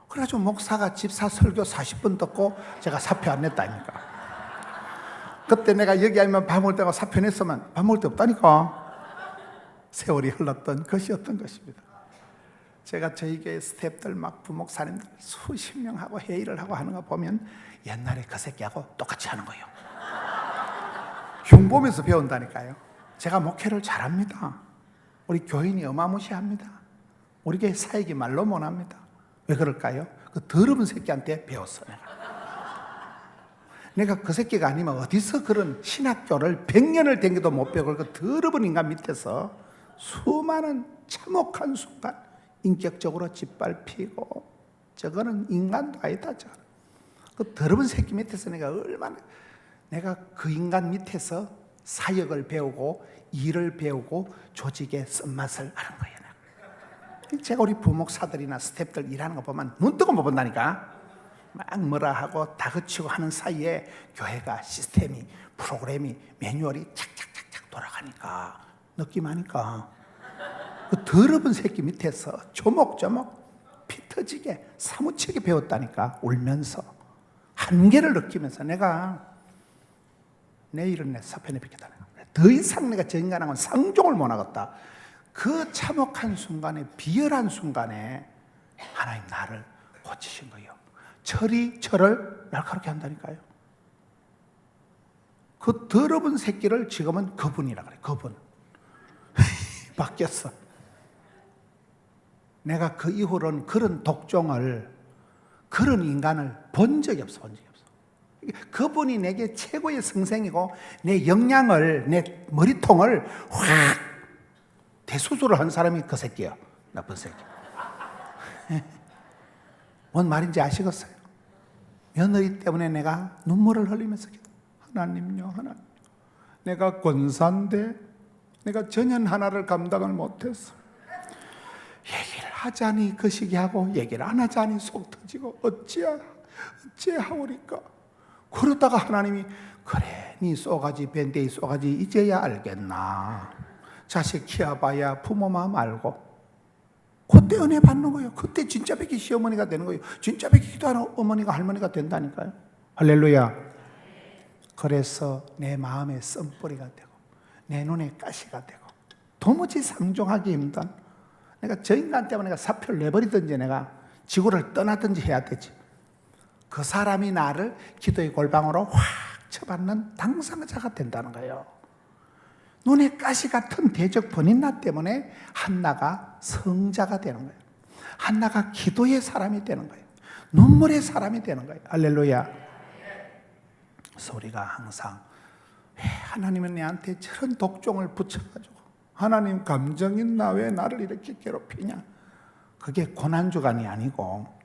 그래가지고 목사가 집사 설교 40분 듣고 제가 사표 안 냈다 아닙니까? 그때 내가 여기 아니면 밥 먹을 때가 사표 냈으면 밥 먹을 데 없다니까. 세월이 흘렀던 것이었던 것입니다. 제가 저희 교회 스태프들 막 부목사님들 수십 명하고 회의를 하고 하는 거 보면 옛날에 그 새끼하고 똑같이 하는 거예요. 흉 보면서 배운다니까요. 제가 목회를 잘합니다. 우리 교인이 어마무시합니다. 우리 교회 사역이 말로 못합니다. 왜 그럴까요? 그 더러운 새끼한테 배웠어. 내가 그 새끼가 아니면 어디서 그런 신학교를 100년을 댕겨도 못 배울 그 더러운 인간 밑에서 수많은 참혹한 순간 인격적으로 짓밟히고, 저거는 인간도 아니다. 그 더러운 새끼 밑에서 내가 얼마나 내가 그 인간 밑에서 사역을 배우고 일을 배우고 조직의 쓴맛을 아는 거예요. 제가 우리 부목사들이나 스태프들 일하는 거 보면 눈 뜨고 못 본다니까. 막 뭐라 하고 다그치고 하는 사이에 교회가 시스템이, 프로그램이, 매뉴얼이 착착착착 돌아가니까 느낌하니까 그 더러운 새끼 밑에서 조목조목 피 터지게 사무치게 배웠다니까. 울면서 한계를 느끼면서 내가 내일은 내 사편에 비겠다. 더 이상 내가 저 인간하고는 상종을 못 하겠다. 그 참혹한 순간에, 비열한 순간에 하나님 나를 고치신 거예요. 철이 철을 날카롭게 한다니까요. 그 더러운 새끼를 지금은 거분이라 그래. 거분. 바뀌었어. 내가 그 이후로는 그런 독종을, 그런 인간을 본 적이 없어. 그분이 내게 최고의 성생이고 내 역량을, 내 머리통을 확 대수술을 한 사람이 그 새끼야. 나쁜 새끼. 뭔 말인지 아시겠어요? 며느리 때문에 내가 눈물을 흘리면서 하나님요, 하나님, 내가 권사인데 내가 전현 하나를 감당을 못했어. 얘기를 하자니 거시기하고 얘기를 안 하자니 속 터지고 어찌하오리까. 그러다가 하나님이 그래, 네 쏘가지 밴데이 쏘가지 이제야 알겠나. 자식 키워봐야 부모 마음 알고. 그때 은혜 받는 거예요. 그때 진짜 백기 시어머니가 되는 거예요. 진짜 백기 기도하는 어머니가 할머니가 된다니까요. 할렐루야. 그래서 내 마음에 썬뿌리가 되고 내 눈에 가시가 되고 도무지 상종하기 힘든, 내가 저 인간 때문에 내가 사표를 내버리든지 내가 지구를 떠나든지 해야 되지. 그 사람이 나를 기도의 골방으로 확 쳐받는 당사자가 된다는 거예요. 눈에 가시 같은 대적 번인나 때문에 한나가 성자가 되는 거예요. 한나가 기도의 사람이 되는 거예요. 눈물의 사람이 되는 거예요. 할렐루야. 그래서 우리가 항상 왜 하나님은 내한테 저런 독종을 붙여가지고, 하나님 감정 있나? 왜 나를 이렇게 괴롭히냐? 그게 고난주간이 아니고,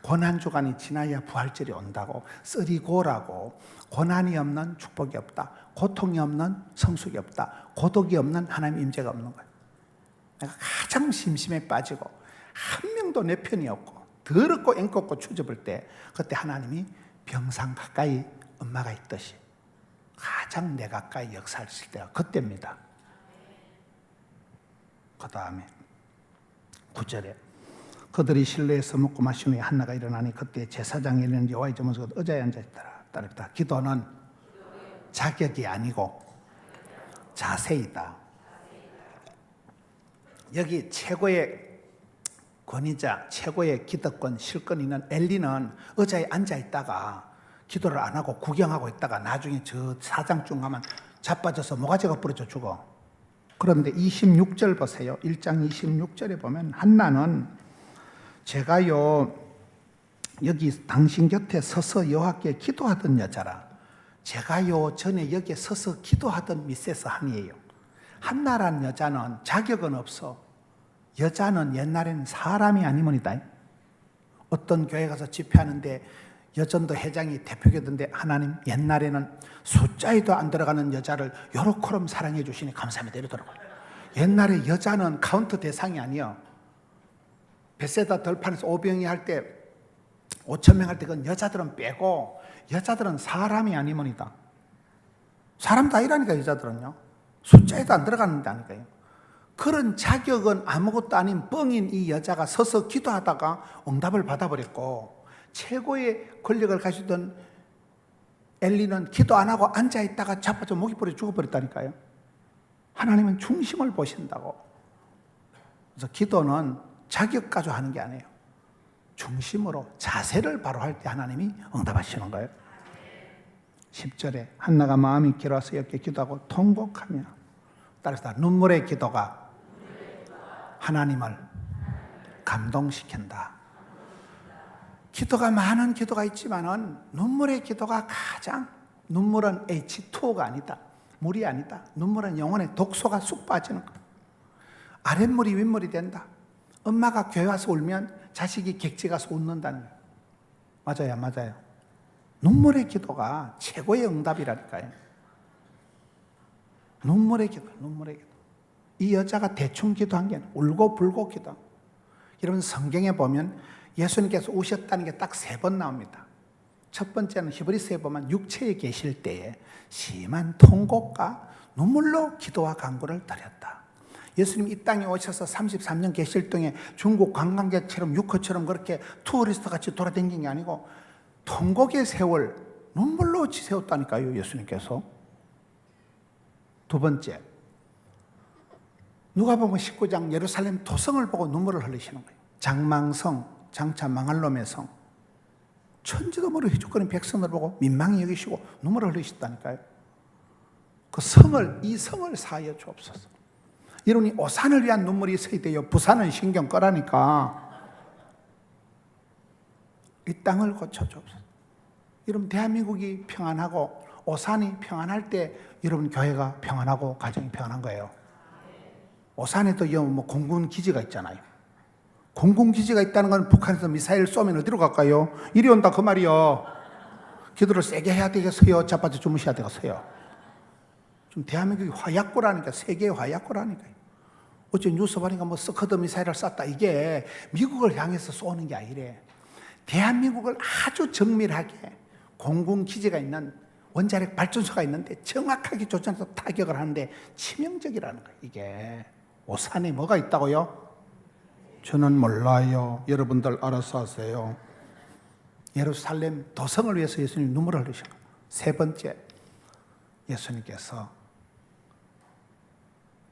고난주간이 지나야 부활절이 온다고, 쓰리고라고, 고난이 없는 축복이 없다, 고통이 없는 성숙이 없다, 고독이 없는 하나님 임재가 없는 거예요. 내가 가장 심심에 빠지고 한 명도 내 편이 없고 더럽고 앵껍고 추접을 때, 그때 하나님이 병상 가까이 엄마가 있듯이 가장 내 가까이 역사하실 때가 그때입니다. 그 다음에 9절에 그들이 실내에서 먹고 마신 후에 한나가 일어나니 그때 제사장이 있는 여호와의 전문서 의자에 앉아있더라. 따르다. 기도는 자격이 아니고 자세이다. 여기 최고의 권위자, 최고의 기득권, 실권 있는 엘리는 의자에 앉아있다가 기도를 안 하고 구경하고 있다가 나중에 저 사장중 가면 자빠져서 모가지가 부러져 죽어. 그런데 26절 보세요. 1장 26절에 보면 한나는 제가요 여기 당신 곁에 서서 여호와께 기도하던 여자라. 제가요 전에 여기에 서서 기도하던 미세스 한이에요. 한나란 여자는 자격은 없어. 여자는 옛날에는 사람이 아니면이다. 어떤 교회 가서 집회하는데 여전도 회장이 대표교던데 하나님 옛날에는 숫자에도 안 들어가는 여자를 요렇게럼 사랑해 주시니 감사합니다 이러더라고요. 옛날에 여자는 카운트 대상이 아니요. 베세다 덜판에서 오병이 할 때 5,000명 할 때 그건 여자들은 빼고, 여자들은 사람이 아니면이다. 사람 다 이라니까. 여자들은요 숫자에도 안 들어가는 데 아니까요. 그런 자격은 아무것도 아닌 뻥인 이 여자가 서서 기도하다가 응답을 받아버렸고, 최고의 권력을 가지던 엘리는 기도 안 하고 앉아있다가 자빠져 목이 부러져 죽어버렸다니까요. 하나님은 중심을 보신다고. 그래서 기도는 자격 가지고 하는 게 아니에요. 중심으로 자세를 바로 할 때 하나님이 응답하시는 거예요. 10절에 한나가 마음이 길어서 이렇게 기도하고 통곡하며, 따라서 눈물의 기도가 하나님을 감동시킨다. 기도가 많은 기도가 있지만은 눈물의 기도가 가장, 눈물은 H2O가 아니다. 물이 아니다. 눈물은 영혼의 독소가 쑥 빠지는 거예요. 아랫물이 윗물이 된다. 엄마가 교회 와서 울면 자식이 객지 가서 웃는다는 거예요. 맞아요, 맞아요. 눈물의 기도가 최고의 응답이라니까요. 눈물의 기도, 눈물의 기도. 이 여자가 대충 기도한 게 아니라 울고 불고 기도. 여러분 성경에 보면 예수님께서 우셨다는 게 딱 3번 나옵니다. 첫 번째는 히브리서에 보면 육체에 계실 때에 심한 통곡과 눈물로 기도와 간구를 드렸다. 예수님 이 땅에 오셔서 33년 계실 동안 중국 관광객처럼 유커처럼 그렇게 투어리스트 같이 돌아다닌 게 아니고 통곡의 세월, 눈물로 지새웠다니까요, 예수님께서. 두 번째, 누가복음 19장 예루살렘 도성을 보고 눈물을 흘리시는 거예요. 장망성, 장차 망할 놈의 성. 천지도 모르게 휘죽거리는 백성을 보고 민망히 여기시고 눈물을 흘리셨다니까요. 이 성을 사하여 주옵소서. 여러분이 오산을 위한 눈물이 있어야 돼요. 부산은 신경 꺼라니까. 이 땅을 고쳐주옵소서. 여러분 대한민국이 평안하고 오산이 평안할 때 여러분 교회가 평안하고 가정이 평안한 거예요. 오산에도 뭐 공군 기지가 있잖아요. 공군 기지가 있다는 건 북한에서 미사일 쏘면 어디로 갈까요? 이리 온다 그 말이요. 기도를 세게 해야 되겠어요? 자빠져 주무셔야 되겠어요? 좀 대한민국이 화약고라니까, 세계의 화약고라니까. 어제 뉴스 보니까 뭐 스커드 미사일을 쐈다. 이게 미국을 향해서 쏘는 게 아니래. 대한민국을 아주 정밀하게 공군 기지가 있는 원자력 발전소가 있는데 정확하게 조정해서 타격을 하는데 치명적이라는 거예요. 이게 오산에 뭐가 있다고요? 저는 몰라요. 여러분들 알아서 하세요. 예루살렘 도성을 위해서 예수님 눈물을 흘리신 거예요. 세 번째, 예수님께서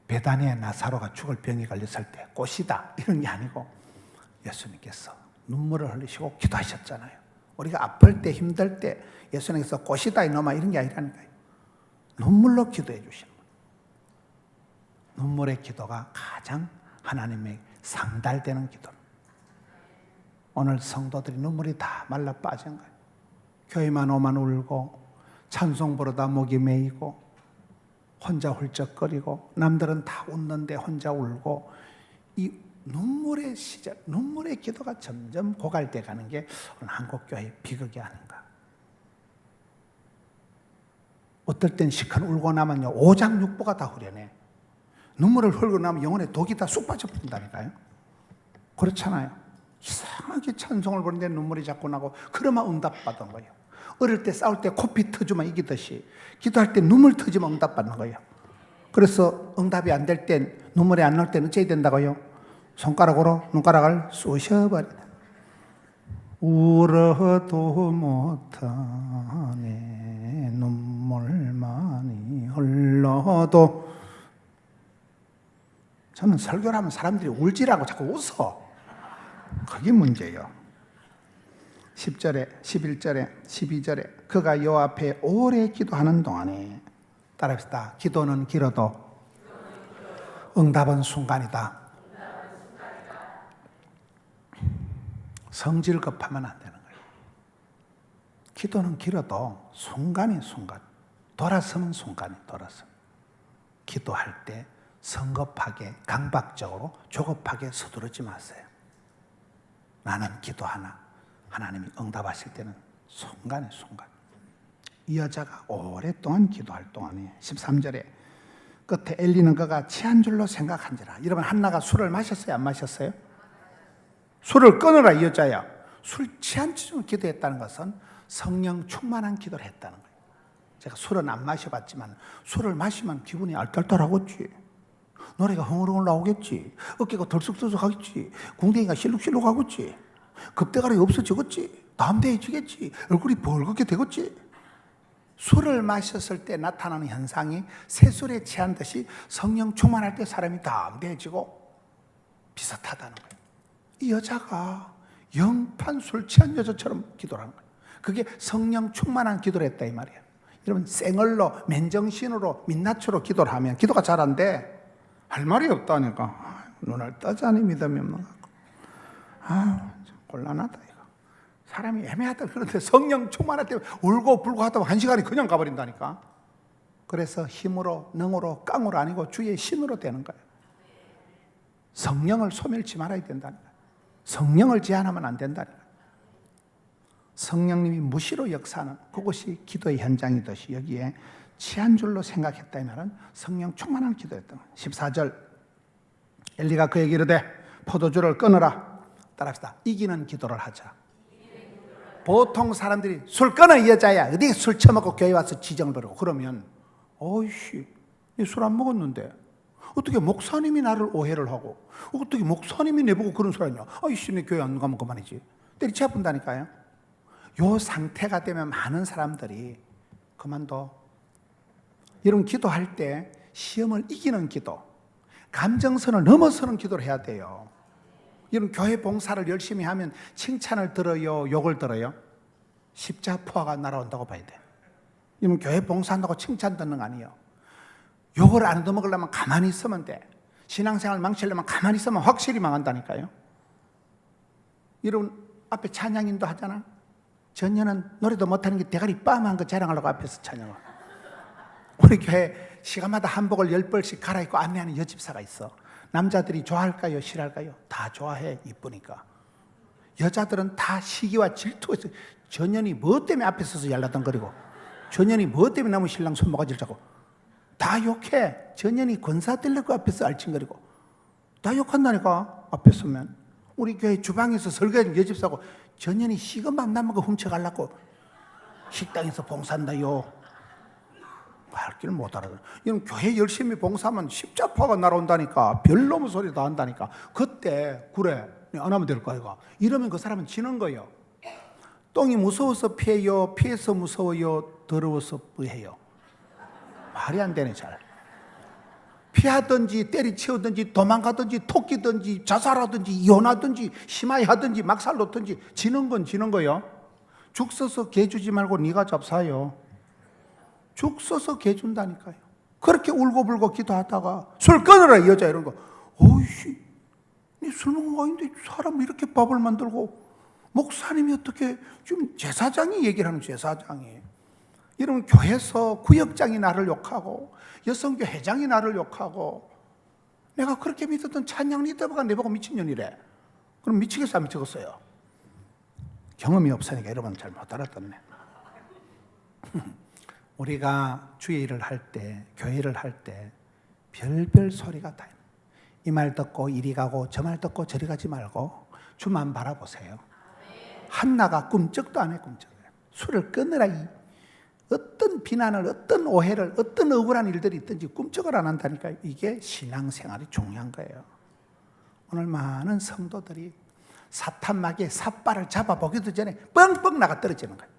베다니의 나사로가 죽을 병이 걸렸을 때 꽃이다 이런 게 아니고 예수님께서 눈물을 흘리시고 기도하셨잖아요. 우리가 아플 때 힘들 때 예수님께서 꽃이다 이놈아 이런 게 아니라니까요. 눈물로 기도해 주시는 거예요. 눈물의 기도가 가장 하나님의 상달되는 기도입니다. 오늘 성도들이 눈물이 다 말라 빠진 거예요. 교회만 오만 울고 찬송 부르다 목이 메이고 혼자 훌쩍거리고 남들은 다 웃는데 혼자 울고 이 눈물의 시작, 눈물의 기도가 점점 고갈돼 가는 게 오늘 한국교회의 비극이 아닌가. 어떨 땐 시큰 울고 나면요 오장육부가 다 후련해. 눈물을 흘리고 나면 영혼에 독이 다 쑥 빠져버린다니까요. 그렇잖아요. 이상하게 찬송을 부르는데 눈물이 자꾸 나고 그러면 응답받은 거예요. 어릴 때 싸울 때 코피 터주면 이기듯이 기도할 때 눈물 터지면 응답받는 거예요. 그래서 응답이 안 될 땐 눈물이 안 나올 때는 어째야 된다고요? 손가락으로 눈가락을 쑤셔버리다. 울어도 못하네 눈물만이 흘러도. 저는 설교를 하면 사람들이 울지라고 자꾸 웃어. 그게 문제예요. 10절에 11절에 12절에 그가 여호와 앞에 오래 기도하는 동안에 따라합시다. 기도는 길어도 응답은 순간이다. 성질 급하면 안 되는 거예요. 기도는 길어도 순간이 순간. 돌아서는 순간이 돌아서. 기도할 때 성급하게 강박적으로 조급하게 서두르지 마세요. 나는 기도하나 하나님이 응답하실 때는 순간에 순간. 이 여자가 오랫동안 기도할 동안에 13절에 끝에 엘리는 그가 취한 줄로 생각한지라. 여러분 한나가 술을 마셨어요? 안 마셨어요? 술을 끊으라 이 여자야. 술 취한 줄로 기도했다는 것은 성령 충만한 기도를 했다는 거예요. 제가 술은 안 마셔봤지만 술을 마시면 기분이 알딸딸하겠지. 노래가 흥얼흥얼 나오겠지. 어깨가 덜썩덜썩하겠지. 궁뎅이가 실룩실룩하겠지. 급대가리 없어지겠지. 담대해지겠지. 얼굴이 벌겋게 되겠지. 술을 마셨을 때 나타나는 현상이 새술에 취한 듯이 성령 충만할 때 사람이 담대해지고 비슷하다는 거예요. 이 여자가 영판 술 취한 여자처럼 기도를 하는 거예요. 그게 성령 충만한 기도를 했다 이 말이에요. 여러분 생얼로 맨정신으로 민낯으로 기도를 하면 기도가 잘 안 돼. 할 말이 없다니까. 눈을 떠자니 믿음이 없는 것 같고. 곤란하다 이거. 사람이 애매하다. 그런데 성령 충만할 때 울고 불고 하다 보면 1시간이 그냥 가버린다니까. 그래서 힘으로 능으로 깡으로 아니고 주의 신으로 되는 거예요. 성령을 소멸치 말아야 된다니까. 성령을 제한하면 안 된다니까. 성령님이 무시로 역사하는 그것이 기도의 현장이듯이 여기에 취한 줄로 생각했다면 성령 충만한 기도였던 거예요. 14절 엘리가 그에게 이르되 포도주를 끊으라. 따라합시다. 이기는 기도를 하자. 보통 사람들이 술 끊어 이 여자야 어디 술 처먹고 교회 와서 지정을 벌이고 그러면 어이씨 술 안 먹었는데 어떻게 목사님이 나를 오해를 하고 어떻게 목사님이 내보고 그런 소리 하냐. 아이씨 내 교회 안 가면 그만이지. 때리쳐 본다니까요. 요 상태가 되면 많은 사람들이 그만둬. 여러분 기도할 때 시험을 이기는 기도, 감정선을 넘어서는 기도를 해야 돼요. 여러분 교회 봉사를 열심히 하면 칭찬을 들어요, 욕을 들어요? 십자포화가 날아온다고 봐야 돼. 여러분 교회 봉사한다고 칭찬 듣는 거 아니에요. 욕을 안 얻어먹으려면 가만히 있으면 돼. 신앙생활 망치려면 가만히 있으면 확실히 망한다니까요. 여러분 앞에 찬양인도 하잖아. 전년은 노래도 못하는 게 대가리 빰한 거 자랑하려고 앞에서 찬양을. 우리 교회 시간마다 한복을 10벌씩 갈아입고 안내하는 여집사가 있어. 남자들이 좋아할까요? 싫어할까요? 다 좋아해. 이쁘니까. 여자들은 다 시기와 질투에서 전년이 뭐 때문에 앞에 서서 yar라덩거리고 전년이 뭐 때문에 나무 신랑 손모가지를 잡고 다 욕해. 전년이 권사 들려고 앞에서 알칭거리고 다 욕한다니까. 앞에 서면 우리 교회 주방에서 설거지하는 여집사고 전년이 식은 밥 남은 거 훔쳐가려고 식당에서 봉사한다요. 할 길 못 알아들어. 이건 교회 열심히 봉사하면 십자포가 날아온다니까. 별놈의 소리 다 한다니까. 그때 그래 안 하면 될 거 아이가. 이러면 그 사람은 지는 거예요. 똥이 무서워서 피해요, 피해서 무서워요, 더러워서 뿌해요. 말이 안 되네. 잘 피하든지 때리치우든지 도망가든지 토끼든지 자살하든지 이혼하든지 심하게 하든지 막살 놓든지 지는 건 지는 거예요. 죽 써서 개 주지 말고 네가 잡사요. 죽 써서 개 준다니까요. 그렇게 울고불고 기도하다가 술 끊으라 이 여자 이런 거. 어이씨 네 술 먹은 거 아닌데 사람 이렇게 밥을 만들고. 목사님이 어떻게 지금 제사장이 얘기를 하는 제사장이. 이런 교회에서 구역장이 나를 욕하고 여성교 회장이 나를 욕하고 내가 그렇게 믿었던 찬양 리더가 내보고 미친년이래. 그럼 미치겠어 안 미치겠어요? 경험이 없으니까 여러분 잘 못 알아듣네. 우리가 주의 일을 할 때, 교회를 할 때 별별 소리가 다 있는. 이 말 듣고 이리 가고 저 말 듣고 저리 가지 말고 주만 바라보세요. 한나가 꿈쩍도 안 해. 꿈쩍. 술을 끊으라. 어떤 비난을, 어떤 오해를, 어떤 억울한 일들이 있든지 꿈쩍을 안 한다니까. 이게 신앙생활이 중요한 거예요. 오늘 많은 성도들이 사탄마귀의 삿발을 잡아보기도 전에 뻥뻥 나가 떨어지는 거예요.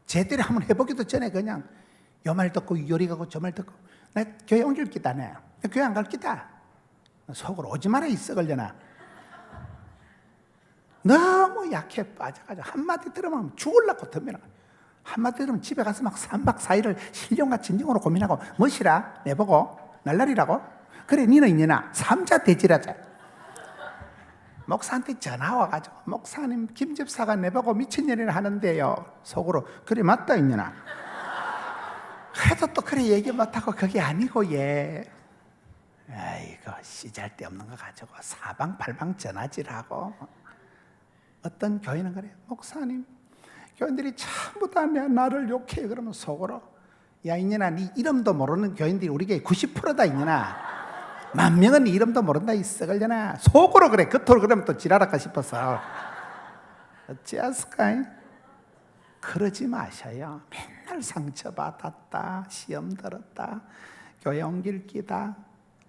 제대로 한번 해보기도 전에 그냥 요 말 듣고 요리 가고 저 말 듣고 나 교회 옮길 기다. 나 교회 안 갈 기다. 속으로 오지 마라 이 썩을려나. 너무 약해 빠져가지고 한마디 들으면 죽을라고 덤비는 거야. 한마디 들으면 집에 가서 막 3박 4일을 신령과 진정으로 고민하고 뭐시라 내보고 날라리라고. 그래 니는 있냐 삼자 대지라자. 목사한테 전화 와가지고 목사님 김집사가 내보고 미친년이라 하는데요. 속으로 그래 맞다 있냐. 해도 또 그래 얘기 못하고 그게 아니고 얘. 아이고 씨잘데없는 거 가지고 사방팔방 전화질하고. 어떤 교인은 그래요. 목사님 교인들이 전부 다 나를 욕해. 그러면 속으로 야 이년아 네 이름도 모르는 교인들이 우리 교회 90%다 이년아. 10,000명은 네 이름도 모른다 이 썩을려나. 속으로 그래. 겉으로 그러면 또 지랄할까 싶어서 어찌했을까. 그러지 마셔요. 맨날 상처받았다 시험 들었다 교회 옮길 끼다.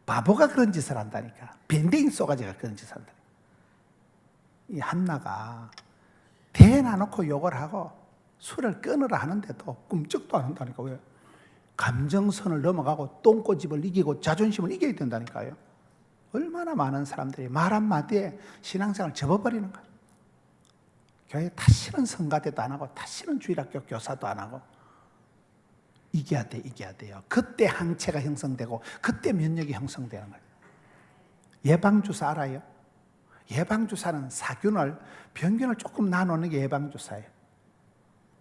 바보가 그런 짓을 한다니까. 밴댕이 쏘가지가 그런 짓을 한다니까. 이 한나가 대놔놓고 욕을 하고 술을 끊으라 하는데도 꿈쩍도 안 한다니까. 왜? 감정선을 넘어가고 똥꼬집을 이기고 자존심을 이겨야 된다니까요. 얼마나 많은 사람들이 말 한마디에 신앙생활을 접어버리는 거예요. 교회 다시는 성가대도 안 하고 다시는 주일학교 교사도 안 하고. 이겨야 돼요. 그때 항체가 형성되고 그때 면역이 형성되는 거예요. 예방주사 알아요? 예방주사는 사균을, 병균을 조금 나누는 게 예방주사예요.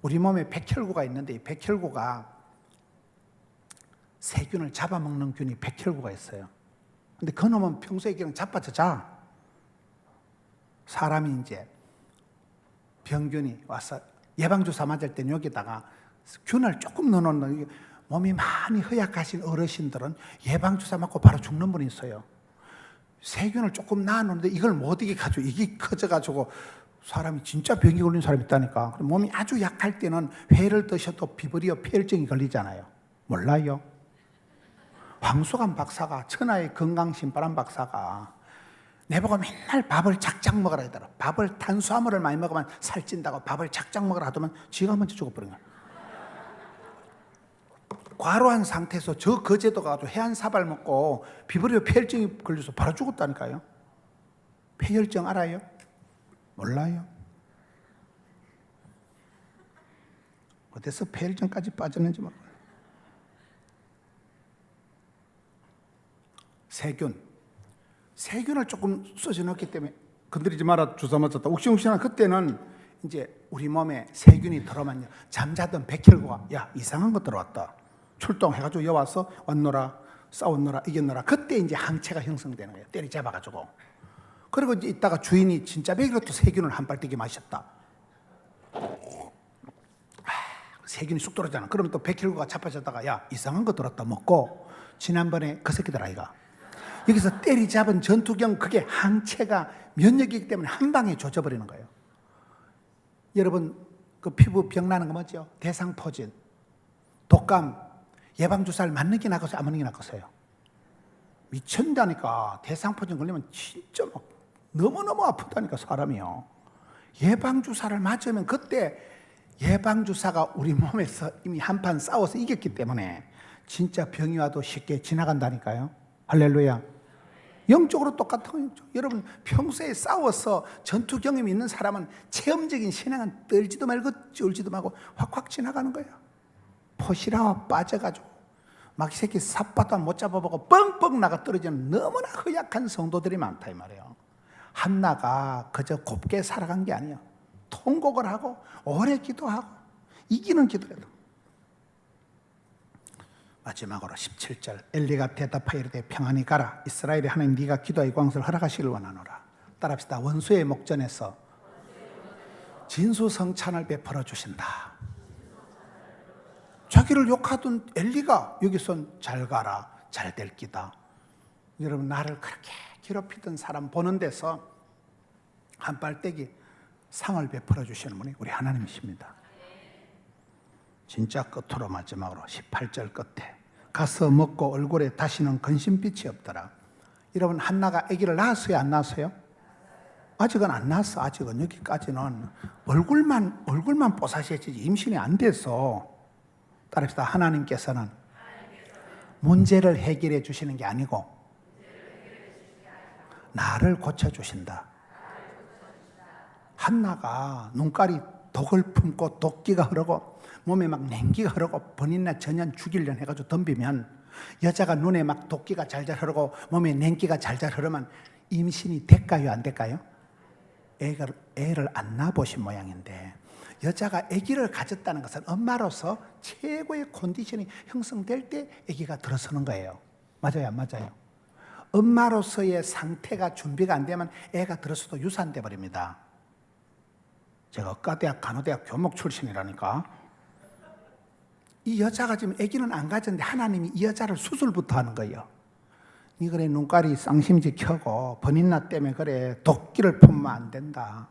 우리 몸에 백혈구가 있는데 이 백혈구가 세균을 잡아먹는 균이 백혈구가 있어요. 근데 그 놈은 평소에 그냥 자빠져 자. 사람이 이제 병균이 와서 예방주사 맞을 때는 여기다가 균을 조금 넣어놓는, 몸이 많이 허약하신 어르신들은 예방주사 맞고 바로 죽는 분이 있어요. 세균을 조금 낳아놓는데 이걸 못 이겨가지고 이게 커져가지고 사람이 진짜 병이 걸린 사람이 있다니까. 몸이 아주 약할 때는 회를 드셔도 비브리오 폐혈증이 걸리잖아요. 몰라요? 황수관 박사가, 천하의 건강신바람 박사가 내보고 맨날 밥을 작작 먹으라 하더라. 밥을, 탄수화물을 많이 먹으면 살찐다고 밥을 작작 먹으라 하더만 지가 먼저 죽어버린 거야. 과로한 상태에서 저 거제도 가가지고 해안사발 먹고 비브리오 폐혈증이 걸려서 바로 죽었다니까요. 폐혈증 알아요? 몰라요? 어디서 폐혈증까지 빠졌는지 모르겠어요. 세균을 조금 쏟아 넣기 때문에 건드리지 마라 주사 맞았다. 욱신욱신한 그때는 이제 우리 몸에 세균이 들어오면요, 잠자던 백혈구가 야 이상한 거 들어왔다. 출동해가지고 여와서 왔노라, 싸웠노라, 이겼노라. 그때 이제 항체가 형성되는 거예요. 때리잡아가지고. 그리고 이제 이따가 주인이 진짜 백일로 또 세균을 한 발뜨기 마셨다. 세균이 쑥 들어오잖아. 그러면 또 백혈구가 자빠졌다가 야 이상한 거 들었다 먹고 지난번에 그 새끼들 아이가 여기서 때리잡은 전투경, 그게 항체가 면역이기 때문에 한 방에 조져버리는 거예요. 여러분 그 피부 병 나는 거 뭐죠? 대상포진, 독감, 예방주사를 맞는 게 낫겠어요? 안 맞는 게 낫겠어요? 미친다니까. 대상포진 걸리면 진짜 막 너무너무 아프다니까 사람이요. 예방주사를 맞으면 그때 예방주사가 우리 몸에서 이미 한판 싸워서 이겼기 때문에 진짜 병이 와도 쉽게 지나간다니까요. 할렐루야. 영적으로 똑같은 거죠. 여러분 평소에 싸워서 전투 경험이 있는 사람은 체험적인 신앙은 떨지도 말고 쫄지도 말고 확확 지나가는 거예요. 포시라와 빠져가지고 막 이 새끼 삿바도 못 잡아보고 뻥뻥 나가 떨어지는 너무나 허약한 성도들이 많다 이 말이에요. 한나가 그저 곱게 살아간 게 아니에요. 통곡을 하고 오래 기도하고 이기는 기도를 해요. 마지막으로 17절 엘리가 대답하여 이르되 평안히 가라. 이스라엘의 하나님 네가 기도의 광수를 허락하시길 원하노라. 따라합시다. 원수의 목전에서 진수성찬을 베풀어 주신다. 자기를 욕하던 엘리가 여기선 잘 가라, 잘 될 기다. 여러분 나를 그렇게 괴롭히던 사람 보는 데서 한 발떼기 상을 베풀어 주시는 분이 우리 하나님이십니다. 진짜 끝으로 마지막으로 18절 끝에 가서 먹고 얼굴에 다시는 근심빛이 없더라. 여러분 한나가 아기를 낳았어요? 안 낳았어요? 아직은 안 낳았어. 아직은 여기까지는 얼굴만 뽀사시했지 임신이 안 돼서. 따라합시다. 하나님께서는 문제를 해결해 주시는 게 아니고 나를 고쳐주신다. 한나가 눈깔이 독을 품고 도끼가 흐르고 몸에 막 냉기가 흐르고 번인나 전년 죽이려 해가지고 덤비면 여자가 눈에 막 도끼가 잘잘 흐르고 몸에 냉기가 잘잘 흐르면 임신이 될까요? 안 될까요? 애를 안 낳아보신 모양인데 여자가 아기를 가졌다는 것은 엄마로서 최고의 컨디션이 형성될 때 아기가 들어서는 거예요. 맞아요? 안 맞아요? 엄마로서의 상태가 준비가 안 되면 애가 들어서도 유산돼 버립니다. 제가 의과대학 간호대학 교목 출신이라니까. 이 여자가 지금 아기는 안 가졌는데 하나님이 이 여자를 수술부터 하는 거예요. 니 그래 눈깔이 쌍심지 켜고 번인나 때문에 그래 도끼를 품으면 안 된다.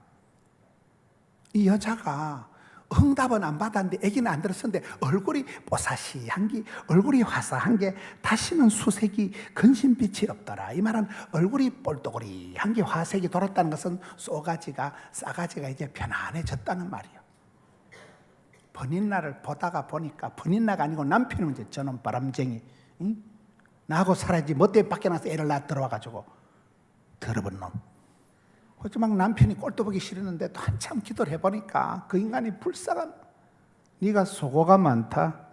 이 여자가 응답은 안 받았는데 아기는 안 들었었는데 얼굴이 뽀사시한 게, 얼굴이 화사한 게 다시는 수색이 근심빛이 없더라. 이 말은 얼굴이 볼또거리한 게 화색이 돌았다는 것은 싸가지가 이제 편안해졌다는 말이에요. 번인나를 보다가 보니까 번인나가 아니고 남편은 이제 저놈 바람쟁이, 응? 나하고 살아야지 멋대 밖에 나서 애를 낳아 들어와가지고 더러운 놈. 어째 막 남편이 꼴도 보기 싫었는데 또 한참 기도를 해보니까 그 인간이 불쌍한, 네가 수고가 많다.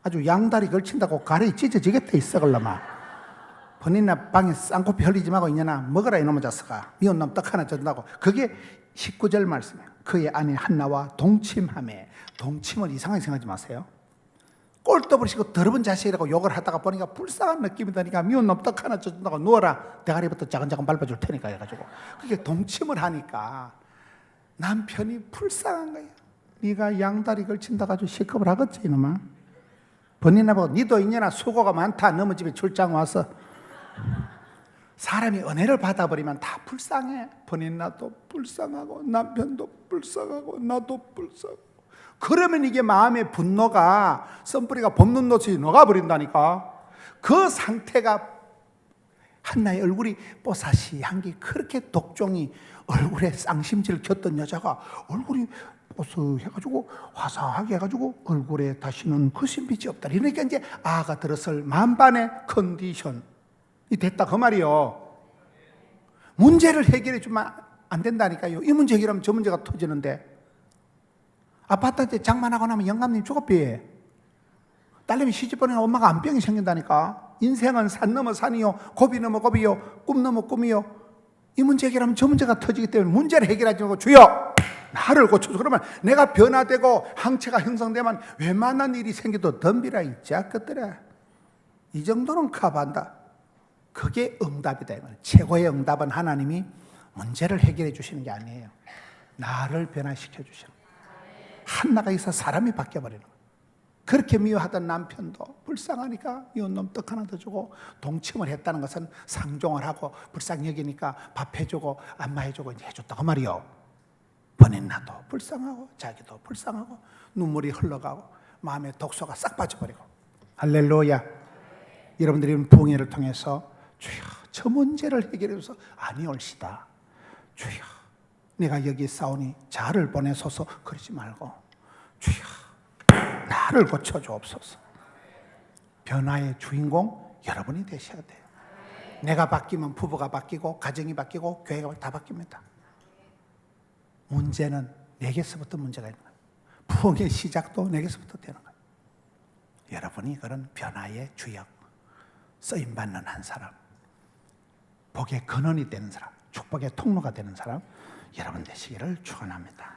아주 양다리 걸친다고 가래이 찢어지겠다 이 썩을놈아. 번인나 방에 쌍코피 흘리지 말고 이년아 먹어라 이놈의 자식아. 미운 놈 떡 하나 준다고. 그게 19절 말씀이에요. 그의 아내 한나와 동침하매. 동침을 이상하게 생각하지 마세요. 꼴도 보시고 더러운 자식이라고 욕을 하다가 보니까 불쌍한 느낌이 드니까 미운 놈 떡 하나 준다고 누워라. 대가리부터 자근자근 밟아줄 테니까 해가지고 그게 동침을 하니까 남편이 불쌍한 거예요. 네가 양다리 걸친다 가지고 시급을 하겠지 이놈아. 본인나 보고 니도 있냐나 수고가 많다. 너무 집에 출장 와서. 사람이 은혜를 받아버리면 다 불쌍해. 본인 나도 불쌍하고 남편도 불쌍하고 나도 불쌍하고. 그러면 이게 마음의 분노가 썬뿌리가 볶는 돛이 녹아버린다니까. 그 상태가 한나의 얼굴이 뽀사시한 게 그렇게 독종이 얼굴에 쌍심지를 켰던 여자가 얼굴이 뽀스해가지고 화사하게 해가지고 얼굴에 다시는 그 신빛이 없다. 그러니까 이제 아가 들었을 만반의 컨디션이 됐다 그 말이요. 문제를 해결해 주면 안 된다니까요. 이 문제 해결하면 저 문제가 터지는데. 아파트한테 장만하고 나면 영감님 죽어삐. 딸내미 시집보내면 엄마가 안병이 생긴다니까. 인생은 산 넘어 산이요, 고비 넘어 고비요, 꿈 넘어 꿈이요. 이 문제 해결하면 저 문제가 터지기 때문에 문제를 해결하지 말고 주여 나를 고쳐줘. 그러면 내가 변화되고 항체가 형성되면 웬만한 일이 생겨도 덤비라 있지 것들아. 이 정도는 커버한다. 그게 응답이다. 최고의 응답은 하나님이 문제를 해결해 주시는 게 아니에요. 나를 변화시켜 주시는 거예요. 한나가 있어 사람이 바뀌어버리는 거예요. 그렇게 미워하던 남편도 불쌍하니까 이웃놈 떡 하나 더 주고, 동침을 했다는 것은 상종을 하고 불쌍히 여기니까 밥 해주고 안마해주고 이제 해줬다고 말이요. 본인 나도 불쌍하고 자기도 불쌍하고 눈물이 흘러가고 마음의 독소가 싹 빠져버리고. 할렐루야. 여러분들이 부흥회를 통해서 주여 저 문제를 해결해줘서 아니올시다. 주여 내가 여기 싸우니 자를 보내소서. 그러지 말고 주여 나를 고쳐주옵소서. 변화의 주인공 여러분이 되셔야 돼요. 내가 바뀌면 부부가 바뀌고 가정이 바뀌고 교회가 다 바뀝니다. 문제는 내게서부터 문제가 있는 거예요. 부흥의 시작도 내게서부터 되는 거예요. 여러분이 그런 변화의 주역, 쓰임받는 한 사람, 복의 근원이 되는 사람, 축복의 통로가 되는 사람 여러분 되시기를 축원합니다.